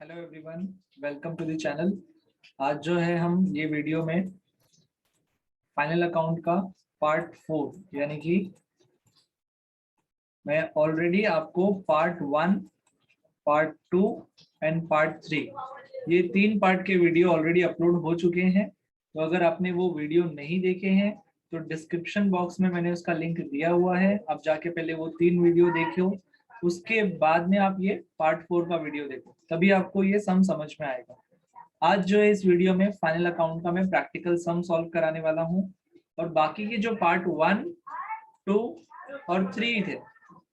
Hello everyone, welcome to the channel. आज जो है हम ये वीडियो में फाइनल अकाउंट का पार्ट 4 यानी कि मैं ऑलरेडी आपको पार्ट 1, पार्ट 2 एंड पार्ट 3 ये 3 पार्ट के वीडियो ऑलरेडी अपलोड हो चुके हैं। तो अगर आपने वो वीडियो नहीं देखे हैं तो डिस्क्रिप्शन बॉक्स में मैंने उसका लिंक दिया हुआ है, आप जाके पहले वो 3 वीडियो देखो, उसके बाद में आप ये पार्ट 4 का वीडियो देखो, तभी आपको ये सम समझ में आएगा। आज जो है इस वीडियो में फाइनल अकाउंट का मैं प्रैक्टिकल सम सॉल्व कराने वाला हूँ और बाकी के जो पार्ट 1, 2 और 3 थे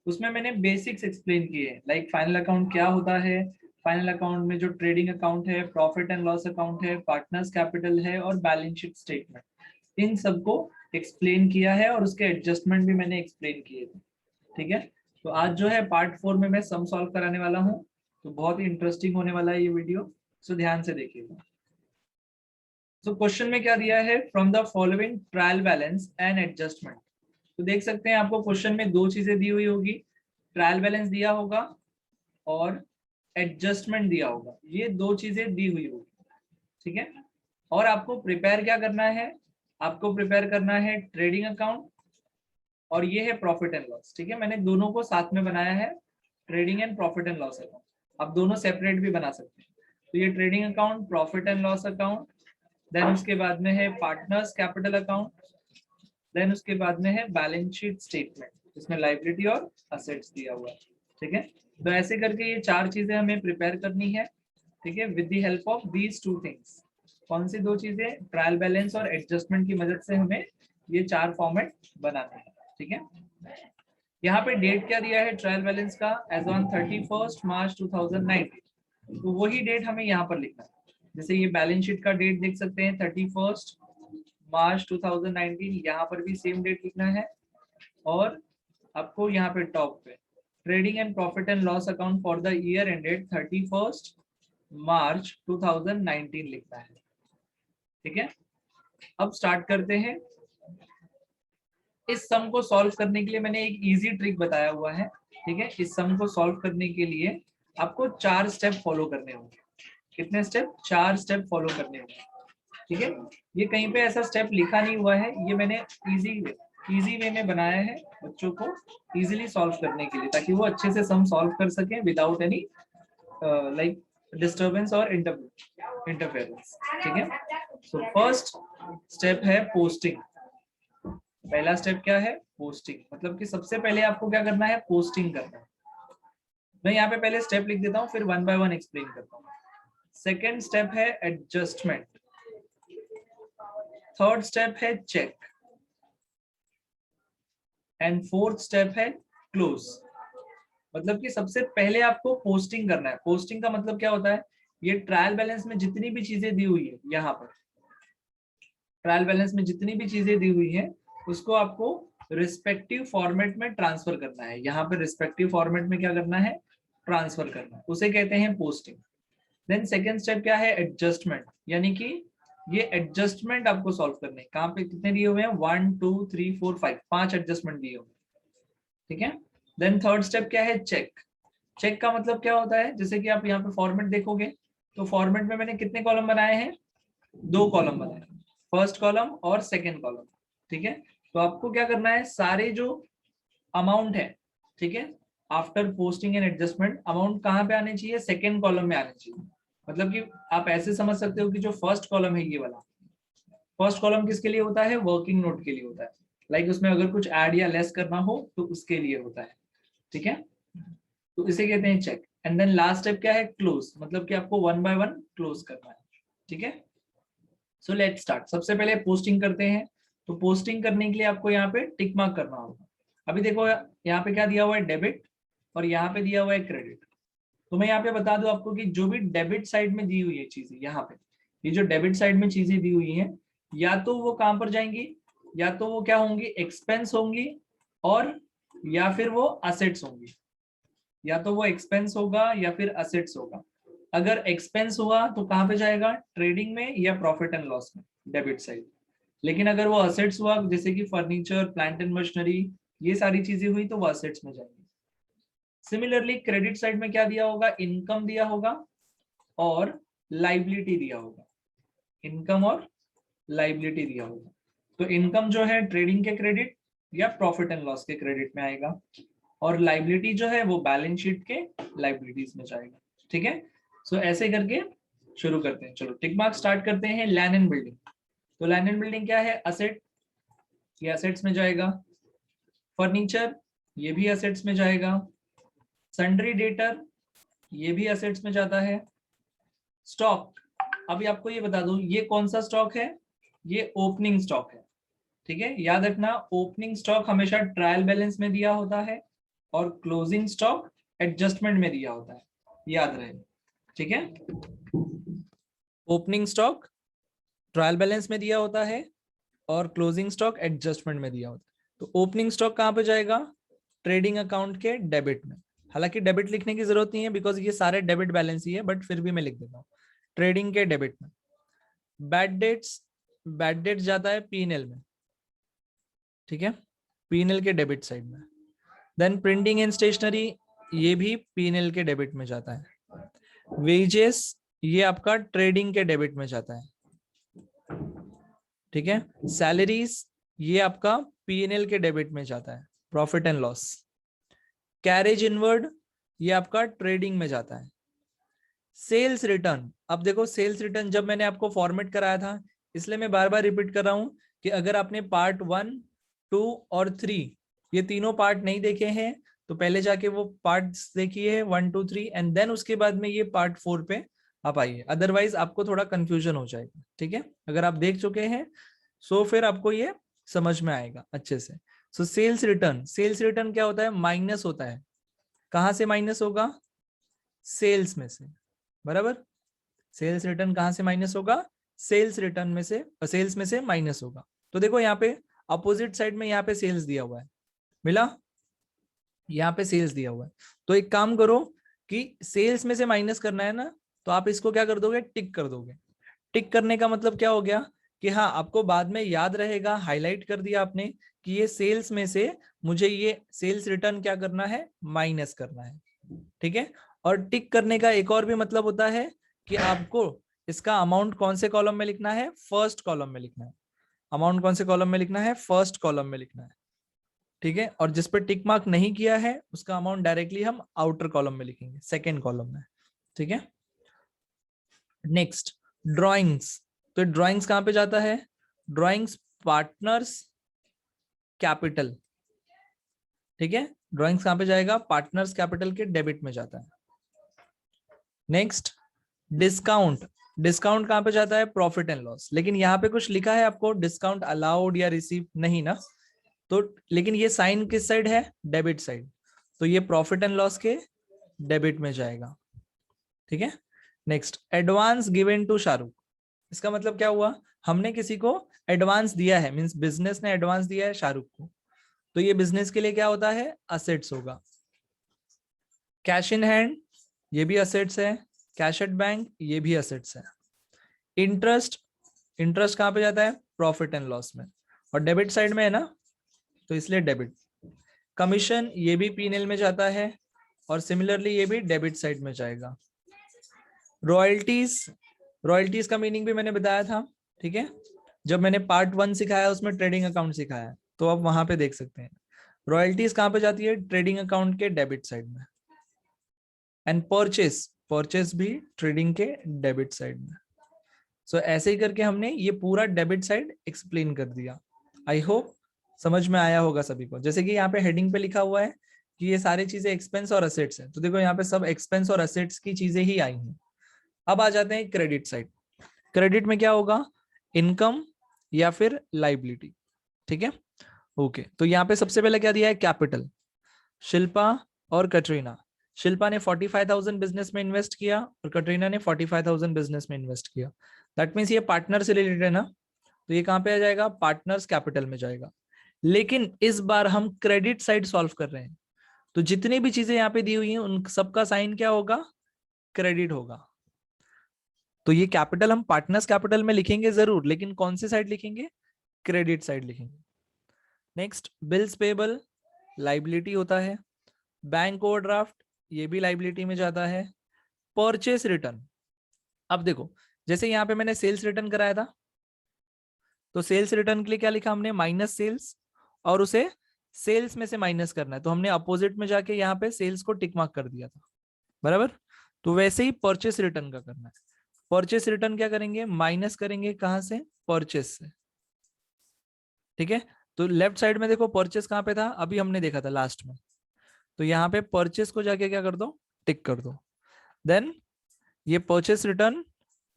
उसमें मैंने बेसिक्स एक्सप्लेन किए, लाइक फाइनल अकाउंट क्या होता है, फाइनल अकाउंट में जो ट्रेडिंग अकाउंट है, प्रॉफिट एंड लॉस अकाउंट है, पार्टनर्स कैपिटल है और बैलेंस शीट स्टेटमेंट, इन सबको एक्सप्लेन किया है और उसके एडजस्टमेंट भी मैंने एक्सप्लेन किए थे। ठीक है, तो आज जो है पार्ट 4 में मैं सम सॉल्व कराने वाला हूँ, तो बहुत ही इंटरेस्टिंग होने वाला है ये वीडियो, सो ध्यान से देखिएगा। तो क्वेश्चन में क्या दिया है, from the following trial balance and adjustment. तो देख सकते हैं आपको क्वेश्चन में दो चीजें दी हुई होगी, ट्रायल बैलेंस दिया होगा और एडजस्टमेंट दिया होगा, ये दो चीजें दी हुई होगी। ठीक है, और आपको प्रिपेयर क्या करना है, आपको प्रिपेयर करना है ट्रेडिंग अकाउंट और ये है प्रॉफिट एंड लॉस। ठीक है, मैंने दोनों को साथ में बनाया है, trading and profit and loss account. आप दोनों सेपरेट भी बना सकते हैं। तो ये trading account, profit and loss account, then उसके बाद में है पार्टनर्स कैपिटल अकाउंट, देन उसके बाद में है बैलेंस शीट स्टेटमेंट, इसमें लायबिलिटी और असेट्स दिया हुआ है। ठीक है, तो ऐसे करके ये चार चीजें हमें प्रिपेयर करनी है। ठीक है, with the help of these two things. कौन सी दो चीजें, ट्रायल बैलेंस और एडजस्टमेंट की मदद से हमें ये चार फॉर्मेट बनाने हैं। ठीक है, यहाँ पे डेट क्या दिया है ट्रायल बैलेंस का, एज ऑन 31 मार्च 2019, तो वही डेट हमें यहाँ पर लिखना है। जैसे ये बैलेंस शीट का डेट देख सकते हैं 31 मार्च 2019, यहाँ पर भी सेम डेट लिखना है और आपको यहाँ पे टॉप पे trading and profit and loss account for the year ended 31 मार्च 2019 लिखना है। ठीक है, अब स्टार्ट करते हैं। इस सम को सॉल्व करने के लिए मैंने एक इजी ट्रिक बताया हुआ है। ठीक है, इस सम को सॉल्व करने के लिए आपको 4 स्टेप फॉलो करने होंगे। कितने स्टेप? 4 स्टेप फॉलो करने होंगे। ठीक है, ये कहीं पे ऐसा स्टेप लिखा नहीं हुआ है, ये मैंने इजी वे में बनाया है बच्चों को इजीली सॉल्व करने के लिए, ताकि वो अच्छे से सम सॉल्व कर सकें विदाउट एनी लाइक डिस्टर्बेंस और इंटरफेरेंस। ठीक है, सो फर्स्ट स्टेप है पोस्टिंग। पहला स्टेप क्या है? पोस्टिंग। मतलब कि सबसे पहले आपको क्या करना है? पोस्टिंग करना है। मैं यहाँ पे पहले स्टेप लिख देता हूँ, फिर 1 बाय 1 एक्सप्लेन करता हूँ। सेकेंड स्टेप है एडजस्टमेंट, थर्ड स्टेप है चेक एंड फोर्थ स्टेप है क्लोज। मतलब कि सबसे पहले आपको पोस्टिंग करना है। पोस्टिंग का मतलब क्या होता है, ये ट्रायल बैलेंस में जितनी भी चीजें दी हुई है, यहाँ पर ट्रायल बैलेंस में जितनी भी चीजें दी हुई है उसको आपको रिस्पेक्टिव फॉर्मेट में ट्रांसफर करना है। यहाँ पे रिस्पेक्टिव फॉर्मेट में क्या करना है? ट्रांसफर करना है, उसे कहते हैं पोस्टिंग। देन सेकेंड स्टेप क्या है? एडजस्टमेंट, यानी कि ये एडजस्टमेंट आपको सॉल्व करने हैं। कहाँ पे कितने दिए हुए हैं? 1 2 3 4 5, 5 एडजस्टमेंट दिए हुए हैं। ठीक है, देन थर्ड स्टेप क्या है? चेक। चेक का मतलब क्या होता है, जैसे कि आप यहाँ पे फॉर्मेट देखोगे तो फॉर्मेट में मैंने कितने कॉलम बनाए हैं? 2 कॉलम बनाए, फर्स्ट कॉलम और सेकेंड कॉलम। ठीक है, तो आपको क्या करना है, सारे जो अमाउंट है, ठीक है, after posting and adjustment amount कहाँ पे आने चाहिए? सेकेंड कॉलम में आने चाहिए। मतलब कि आप ऐसे समझ सकते हो कि जो फर्स्ट कॉलम है, ये वाला फर्स्ट कॉलम किसके लिए होता है? वर्किंग नोट के लिए होता है। लाइक उसमें अगर कुछ ऐड या लेस करना हो तो उसके लिए होता है। ठीक है, तो इसे कहते हैं check. And then last step क्या है? क्लोज, मतलब कि आपको 1 बाय 1 क्लोज करना है। ठीक है, सो लेट्स स्टार्ट। सबसे पहले पोस्टिंग करते हैं। तो पोस्टिंग करने के लिए आपको यहाँ पे टिक मार्क करना होगा। अभी देखो यहाँ पे क्या दिया हुआ है? डेबिट, और यहाँ पे दिया हुआ है क्रेडिट। तो मैं यहाँ पे बता दूं आपको कि जो भी डेबिट साइड में दी हुई है चीजें, यहाँ पे ये जो डेबिट साइड में चीजें दी हुई हैं, या तो वो कहां पर जाएंगी, या तो वो क्या होंगी? एक्सपेंस होंगी, और या फिर वो असेट्स होंगी। या तो वो एक्सपेंस होगा या फिर असेट्स होगा। अगर एक्सपेंस हुआ तो कहां पे जाएगा? ट्रेडिंग में या प्रॉफिट एंड लॉस में, डेबिट साइड। लेकिन अगर वो असेट्स हुआ, जैसे कि फर्नीचर, प्लांट एंड मशीनरी, ये सारी चीजें हुई, तो वो असेट्स में जाएंगी। सिमिलरली क्रेडिट साइड में क्या दिया होगा? इनकम दिया होगा, और लाइबिलिटी दिया होगा, इनकम और लाइबिलिटी दिया होगा। तो इनकम जो है ट्रेडिंग के क्रेडिट या प्रॉफिट एंड लॉस के क्रेडिट में आएगा, और लाइबिलिटी जो है वो बैलेंस शीट के लाइबिलिटीज में जाएगा। ठीक है, सो ऐसे करके शुरू करते हैं। चलो टिक मार्क स्टार्ट करते हैं। लैंड एंड बिल्डिंग, तो लैंड एंड बिल्डिंग क्या है? असेट, ये असेट्स में जाएगा। फर्नीचर, ये भी असेट्स में जाएगा। सन्ड्री डेटर, ये भी असेट्स में जाता है। स्टॉक, अभी आपको ये बता दूं ये कौन सा स्टॉक है, ये ओपनिंग स्टॉक है। ठीक है, याद रखना ओपनिंग स्टॉक हमेशा ट्रायल बैलेंस में दिया होता है और क्लोजिंग स्टॉक एडजस्टमेंट में दिया होता है, याद रहे। ठीक है, ओपनिंग स्टॉक ट्रायल बैलेंस में दिया होता है और क्लोजिंग स्टॉक एडजस्टमेंट में दिया होता है। तो ओपनिंग स्टॉक कहां पे जाएगा? ट्रेडिंग अकाउंट के डेबिट में। हालांकि डेबिट लिखने की जरूरत नहीं है बिकॉज ये सारे डेबिट बैलेंस ही है, बट फिर भी मैं लिख देता हूँ ट्रेडिंग के डेबिट में। बैड डेट्स, बैड डेट जाता है पीएनएल में। ठीक है, पीएनएल के डेबिट साइड में। देन प्रिंटिंग एंड स्टेशनरी, ये भी पीएनएल के डेबिट में जाता है। वेजेस, ये आपका ट्रेडिंग के डेबिट में जाता है। ठीक है, सैलरीज, ये आपका पीएनएल के डेबिट में जाता है, profit and loss. Carriage inward, ये आपका ट्रेडिंग में जाता है। सेल्स रिटर्न, अब देखो सेल्स रिटर्न जब मैंने आपको फॉर्मेट कराया था, इसलिए मैं बार बार रिपीट कर रहा हूं कि अगर आपने पार्ट 1, 2 और 3 ये तीनों पार्ट नहीं देखे हैं तो पहले जाके वो पार्ट्स देखिए 1, 2, 3 एंड देन उसके बाद में ये पार्ट 4 पे आप आइए, अदरवाइज आपको थोड़ा कंफ्यूजन हो जाएगा। ठीक है, अगर आप देख चुके हैं सो फिर आपको ये समझ में आएगा अच्छे से। So sales return, sales return क्या होता है? माइनस होता है। कहां से माइनस होगा? सेल्स में से, बराबर। सेल्स रिटर्न कहां से माइनस होगा? सेल्स रिटर्न में से, सेल्स में से माइनस होगा। तो देखो यहाँ पे अपोजिट साइड में यहाँ पे सेल्स दिया हुआ है, मिला? यहाँ पे सेल्स दिया हुआ है। तो एक काम करो कि सेल्स में से माइनस करना है ना, तो आप इसको क्या कर दोगे? टिक कर दोगे। टिक करने का मतलब क्या हो गया कि हाँ आपको बाद में याद रहेगा, हाईलाइट कर दिया आपने कि ये सेल्स में से मुझे ये सेल्स रिटर्न क्या करना है? माइनस करना है। ठीक है, और टिक करने का एक और भी मतलब होता है कि आपको इसका अमाउंट कौन से कॉलम में लिखना है? फर्स्ट कॉलम में लिखना है। अमाउंट कौन से कॉलम में लिखना है? फर्स्ट कॉलम में लिखना है। ठीक है, और जिस पे टिक मार्क नहीं किया है उसका अमाउंट डायरेक्टली हम आउटर कॉलम में लिखेंगे, सेकेंड कॉलम में। ठीक है, नेक्स्ट ड्राइंग्स, तो ड्राइंग्स कहां पे जाता है? Drawings partners capital. ठीक है, ड्राइंग्स कहां पे जाएगा? पार्टनर्स कैपिटल के डेबिट में जाता है। नेक्स्ट डिस्काउंट, डिस्काउंट कहां पे जाता है? Profit and loss. लेकिन यहाँ पे कुछ लिखा है आपको डिस्काउंट अलाउड या रिसीव नहीं ना, तो लेकिन ये साइन किस साइड है? डेबिट साइड, तो ये प्रॉफिट एंड लॉस के डेबिट में जाएगा। ठीक है, next advance given to Shahrukh, इसका मतलब क्या हुआ? हमने किसी को एडवांस दिया है, मींस बिजनेस ने एडवांस दिया है शाहरुख को, तो ये बिजनेस के लिए क्या होता है? असेट्स होगा। कैश इन हैंड, ये भी असेट्स है। कैश एट बैंक, ये भी असेट्स है। इंटरेस्ट, इंटरेस्ट कहां पे जाता है? प्रॉफिट एंड लॉस में, और डेबिट साइड में है ना, तो इसलिए डेबिट। कमीशन, ये भी पीएनएल में जाता है और सिमिलरली ये भी डेबिट साइड में जाएगा। रॉयल्टीज, रॉयल्टीज का मीनिंग भी मैंने बताया था। ठीक है, जब मैंने पार्ट 1 सिखाया उसमें ट्रेडिंग अकाउंट सिखाया, तो आप वहां पे देख सकते हैं। रॉयल्टीज कहां पे जाती है? ट्रेडिंग अकाउंट के डेबिट साइड में। एंड परचेस, परचेस भी ट्रेडिंग के डेबिट साइड में। सो ऐसे ही करके हमने ये पूरा डेबिट साइड एक्सप्लेन कर दिया। आई होप समझ में आया होगा सभी को। जैसे कि यहाँ पे हेडिंग पे लिखा हुआ है कि ये सारी चीजें एक्सपेंस और असेट्स है, तो देखो यहाँ पे सब एक्सपेंस और असेट्स की चीजें ही आई हैं। अब आ जाते हैं क्रेडिट साइड। क्रेडिट में क्या होगा? इनकम या फिर लाइबिलिटी। ठीक है, ओके, तो यहाँ पे सबसे पहले क्या दिया है? कैपिटल। शिल्पा और कटरीना, शिल्पा ने 45,000 बिजनेस में इन्वेस्ट किया और कटरीना ने 45,000 बिजनेस में इन्वेस्ट किया। दैट मीन्स ये पार्टनर से रिलेटेड है ना, तो ये कहां पे आ जाएगा? पार्टनर्स कैपिटल में जाएगा। लेकिन इस बार हम क्रेडिट साइड सॉल्व कर रहे हैं, तो जितनी भी चीजें यहाँ पे दी हुई हैं उन सबका साइन क्या होगा? क्रेडिट होगा। तो ये कैपिटल हम पार्टनर्स कैपिटल में लिखेंगे जरूर, लेकिन कौन से साइड लिखेंगे? क्रेडिट साइड लिखेंगे। नेक्स्ट बिल्स पेबल, लाइबिलिटी होता है। बैंक ओवरड्राफ्ट, ये भी लाइबिलिटी में जाता है। परचेस रिटर्न, अब देखो, जैसे यहाँ पे मैंने सेल्स रिटर्न कराया था, तो सेल्स रिटर्न के लिए क्या लिखा हमने, माइनस सेल्स, और उसे सेल्स में से माइनस करना है, तो हमने अपोजिट में जाके यहाँ पे सेल्स को टिक मार्क कर दिया था, बराबर। तो वैसे ही परचेस रिटर्न का करना है। परचेस रिटर्न क्या करेंगे, माइनस करेंगे कहां से, परचेस से, ठीक है। तो लेफ्ट साइड में देखो परचेस कहां पे था, अभी हमने देखा था लास्ट में, तो यहाँ पे परचेस को जाके क्या कर दो, टिक कर दो। देन ये purchase return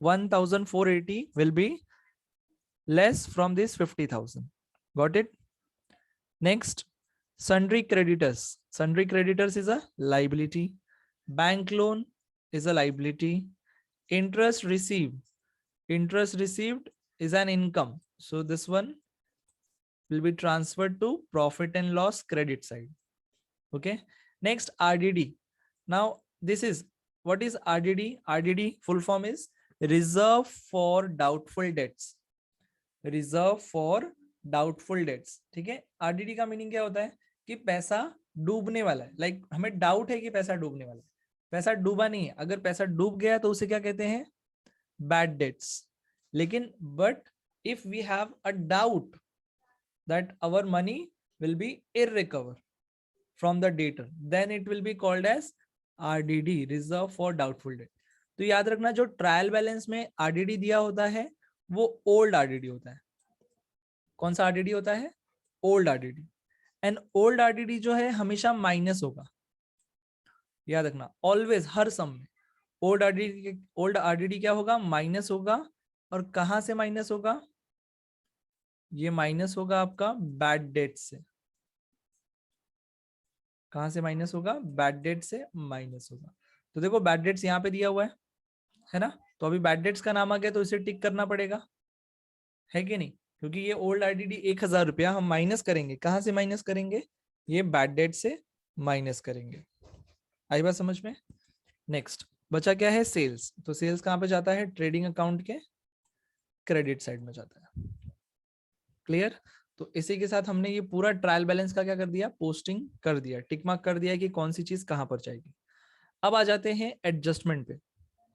1480 will be less from this 50,000, got it. Next, sundry creditors. Sundry creditors is a liability. Bank loan is a liability. Interest received. Interest received is an income. So this one will be transferred to profit and loss credit side. Okay. Next, RDD. Now this is, what is RDD? RDD full form is Reserve for Doubtful Debts. Reserve for Doubtful Debts. ठीक है। RDD का meaning क्या होता है कि पैसा डूबने वाला है, लाइक हमें डाउट है कि पैसा डूबने वाला है, पैसा डूबा नहीं है। अगर पैसा डूब गया तो उसे क्या कहते हैं, बैड डेट्स। लेकिन but if we have a doubt that our money will be irrecover from the debtor, then it will be called as RDD, reserve for doubtful debt. तो याद रखना, जो ट्रायल बैलेंस में आरडीडी दिया होता है वो ओल्ड आरडीडी होता है। कौन सा आरडीडी होता है, old RDD. And old RDD जो है हमेशा माइनस होगा, याद रखना, ऑलवेज, हर सम में ओल्ड आरडीडी क्या होगा, माइनस होगा। और कहां से माइनस होगा, ये माइनस होगा आपका बैड डेट से। कहां से माइनस होगा, बैड डेट से माइनस होगा। तो देखो बैड डेट्स यहाँ पे दिया हुआ है ना, तो अभी बैड डेट्स का नाम आ गया तो इसे टिक करना पड़ेगा, है कि नहीं, क्योंकि ये ओल्ड आरडीडी 1,000 रुपया हम माइनस करेंगे, कहां से माइनस करेंगे, ये बैड डेट से माइनस करेंगे। आई बात समझ में। नेक्स्ट बचा क्या है, सेल्स। तो सेल्स कहां पे जाता है, ट्रेडिंग अकाउंट के क्रेडिट साइड में जाता है। क्लियर। तो इसी के साथ हमने ये पूरा ट्रायल बैलेंस का क्या कर दिया, पोस्टिंग कर दिया, टिक मार्क कर दिया कि कौन सी चीज कहां पर जाएगी। अब आ जाते हैं एडजस्टमेंट पे,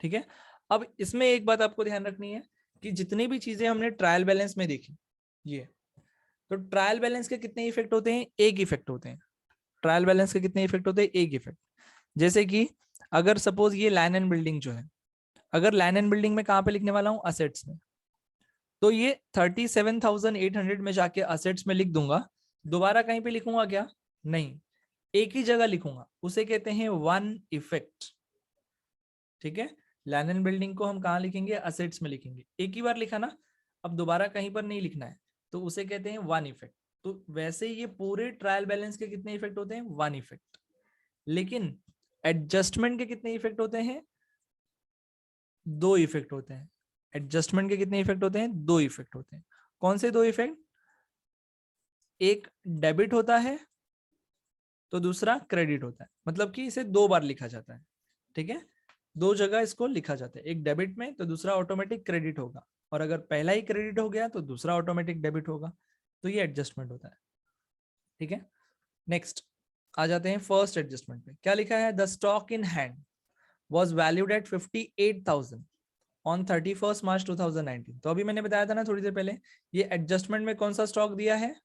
ठीक है। अब इसमें एक बात आपको ध्यान रखनी है कि जितनी भी चीजें हमने ट्रायल बैलेंस में देखी, ये तो ट्रायल बैलेंस के कितने इफेक्ट होते हैं, एक इफेक्ट होते हैं। ट्रायल बैलेंस के कितने इफेक्ट होते हैं, एक इफेक्ट। जैसे कि अगर सपोज ये लैंड एंड बिल्डिंग जो है, अगर लैंड एंड बिल्डिंग में कहां पे लिखने वाला हूं, असेट्स में, तो ये 37,800 में जाके असेट्स में लिख दूंगा, दोबारा कहीं पे लिखूंगा क्या, नहीं, एक ही जगह लिखूंगा, उसे कहते हैं वन इफेक्ट, ठीक है। लैंड एंड बिल्डिंग को हम कहां लिखेंगे, असेट्स में लिखेंगे, एक ही बार लिखा ना, अब दोबारा कहीं पर नहीं लिखना है, तो उसे कहते हैं वन इफेक्ट। तो वैसे ये पूरे ट्रायल बैलेंस के कितने इफेक्ट होते हैं, वन इफेक्ट। लेकिन एडजस्टमेंट के कितने इफेक्ट होते हैं, दो इफेक्ट होते हैं। एडजस्टमेंट के कितने इफेक्ट होते हैं, दो इफेक्ट होते हैं। कौन से दो इफेक्ट, एक डेबिट होता है तो दूसरा क्रेडिट होता है, मतलब कि इसे दो बार लिखा जाता है, ठीक है, दो जगह इसको लिखा जाता है, एक डेबिट में तो दूसरा ऑटोमेटिक क्रेडिट होगा, और अगर पहला ही क्रेडिट हो गया तो दूसरा ऑटोमेटिक डेबिट होगा। तो ये एडजस्टमेंट होता है, ठीक है। नेक्स्ट आ जाते हैं फर्स्ट एडजस्टमेंट पे, क्या लिखा है, the stock in hand was valued at 58,000 on 31st March 2019। तो अभी मैंने बताया था ना थोड़ी देर पहले, ये एडजस्टमेंट में कौन सा स्टॉक दिया है,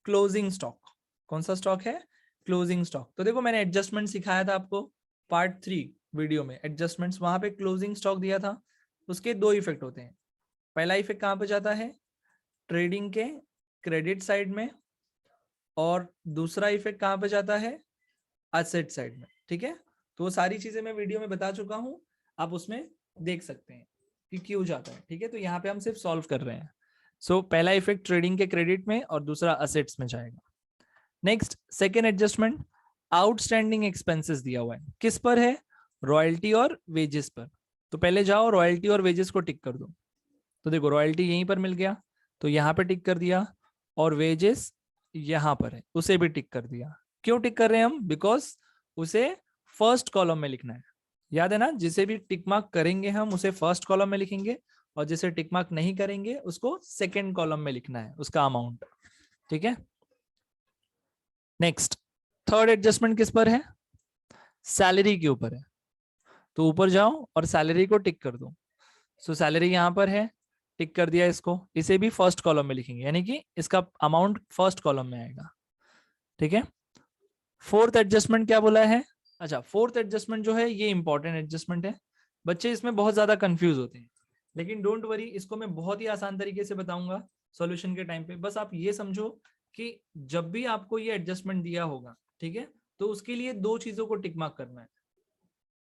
क्लोजिंग स्टॉक। कौन सा स्टॉक है, क्लोजिंग स्टॉक। तो देखो मैंने एडजस्टमेंट सिखाया था आपको पार्ट 3 वीडियो में, एडजस्टमेंट्स, वहां पे क्लोजिंग स्टॉक दिया था। उसके दो इफेक्ट होते हैं, पहला इफेक्ट कहां पे जाता है, ट्रेडिंग के क्रेडिट साइड में, और दूसरा इफेक्ट कहां पे जाता है, एसेट साइड में, ठीक है। तो वो सारी चीजें मैं वीडियो में बता चुका हूं, आप उसमें देख सकते हैं कि क्यों जाता है, ठीक है। तो यहाँ पे हम सिर्फ सॉल्व कर रहे हैं। सो पहला इफेक्ट ट्रेडिंग के क्रेडिट में और दूसरा असेट्स में जाएगा। Next second adjustment, outstanding expenses दिया हुआ है, किस पर है, रॉयल्टी और वेजेस पर। तो पहले जाओ रॉयल्टी और वेजेस को टिक कर दो। तो देखो रॉयल्टी यहीं पर मिल गया, तो यहाँ पे टिक कर दिया, और वेजेस यहाँ पर है, उसे भी टिक कर दिया। क्यों टिक कर रहे हैं हम, बिकॉज उसे फर्स्ट कॉलम में लिखना है, याद है ना, जिसे भी टिक मार्क करेंगे हम उसे फर्स्ट कॉलम में लिखेंगे, और जिसे टिक मार्क नहीं करेंगे उसको सेकेंड कॉलम में लिखना है उसका अमाउंट, ठीक है। नेक्स्ट थर्ड एडजस्टमेंट किस पर है, सैलरी के ऊपर है। तो ऊपर जाओ और सैलरी को टिक कर दो। सो सैलरी यहाँ पर है, टिक कर दिया इसको, इसे भी फर्स्ट कॉलम में लिखेंगे, यानी कि इसका अमाउंट फर्स्ट कॉलम में आएगा। ठीक है, फोर्थ एडजस्टमेंट क्या बोला है? अच्छा, फोर्थ एडजस्टमेंट जो है ये इंपॉर्टेंट एडजस्टमेंट है, बच्चे इसमें बहुत ज्यादा कंफ्यूज होते हैं, लेकिन डोंट वरी, इसको मैं बहुत ही आसान तरीके से बताऊंगा सॉल्यूशन के टाइम पे। बस आप ये समझो कि जब भी आपको ये एडजस्टमेंट दिया होगा, ठीक है, तो उसके लिए दो चीजों को टिक मार्क करना है।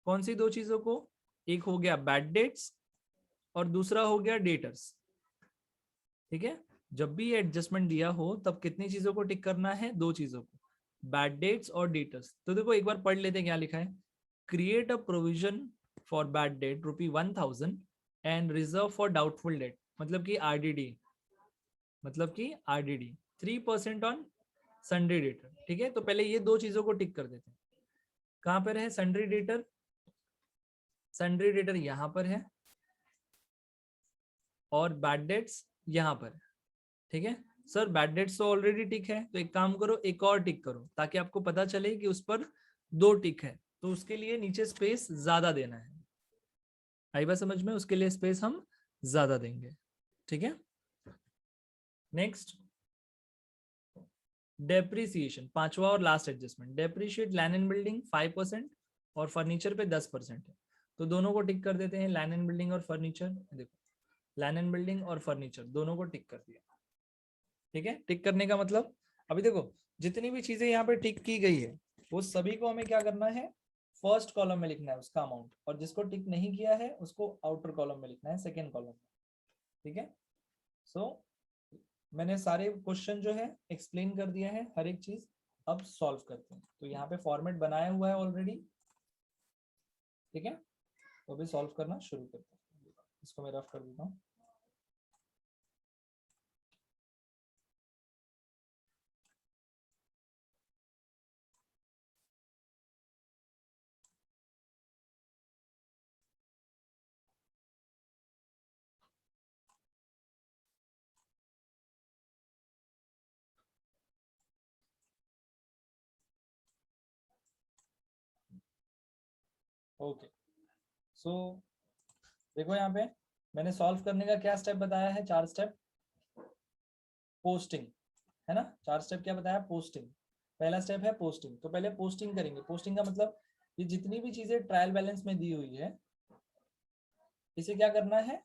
कौन सी दो चीजों को? एक हो गया बैड डेट्स और दूसरा हो गया डेटर्स। ठीक है, जब भी ये एडजस्टमेंट दिया हो तब कितनी चीजों को टिक करना है? दो चीजों को, बैड डेट्स और डेटर्स। तो देखो एक बार पढ़ लेते हैं क्या लिखा है। Create a provision for bad debt ₹1000 and reserve for doubtful date, मतलब कि आरडीडी, मतलब कि आरडीडी 3% ऑन सन्ड्री डेटर। ठीक है, तो पहले ये दो चीजों को टिक कर देते हैं। कहां पर है सन्ड्री डेटर? सन्ड्री डेटर यहां पर है और बैड डेट्स यहां पर है। ठीक है सर, बैड डेट्स तो ऑलरेडी टिक है, तो एक काम करो, एक और टिक करो ताकि आपको पता चले कि उस पर दो टिक है, तो उसके लिए नीचे स्पेस ज्यादा देना है। आई बात समझ में? उसके लिए स्पेस हम ज्यादा देंगे। ठीक है, नेक्स्ट डेप्रिसिएशन, पांचवा और last adjustment. Depreciate land and building 5% और फर्नीचर पे 10% है, तो दोनों को टिक कर देते हैं, लैंड एंड बिल्डिंग और फर्नीचर। देखो लैंड एंड बिल्डिंग और फर्नीचर दोनों को टिक कर दिया। ठीक है, टिक करने का मतलब, अभी देखो जितनी भी चीजें यहाँ पे टिक की गई है वो सभी को हमें क्या करना है? फर्स्ट कॉलम में लिखना है उसका अमाउंट, और जिसको टिक नहीं किया है उसको आउटर कॉलम में लिखना है, सेकेंड कॉलम में। ठीक है, सो मैंने सारे क्वेश्चन जो है एक्सप्लेन कर दिया है, हर एक चीज। अब सॉल्व करते हैं, तो यहाँ पे फॉर्मेट बनाया हुआ है ऑलरेडी। ठीक है, तो अभी सॉल्व करना शुरू करते हैं। इसको मैं रफ कर देता हूँ। ओके, सो देखो यहाँ पे मैंने सॉल्व करने का क्या स्टेप बताया है? 4 स्टेप। पोस्टिंग है ना, 4 स्टेप क्या बताया? पोस्टिंग। पहला स्टेप है पोस्टिंग, तो पहले पोस्टिंग करेंगे। पोस्टिंग का मतलब ये जितनी भी चीजें ट्रायल बैलेंस में दी हुई है, इसे क्या करना है?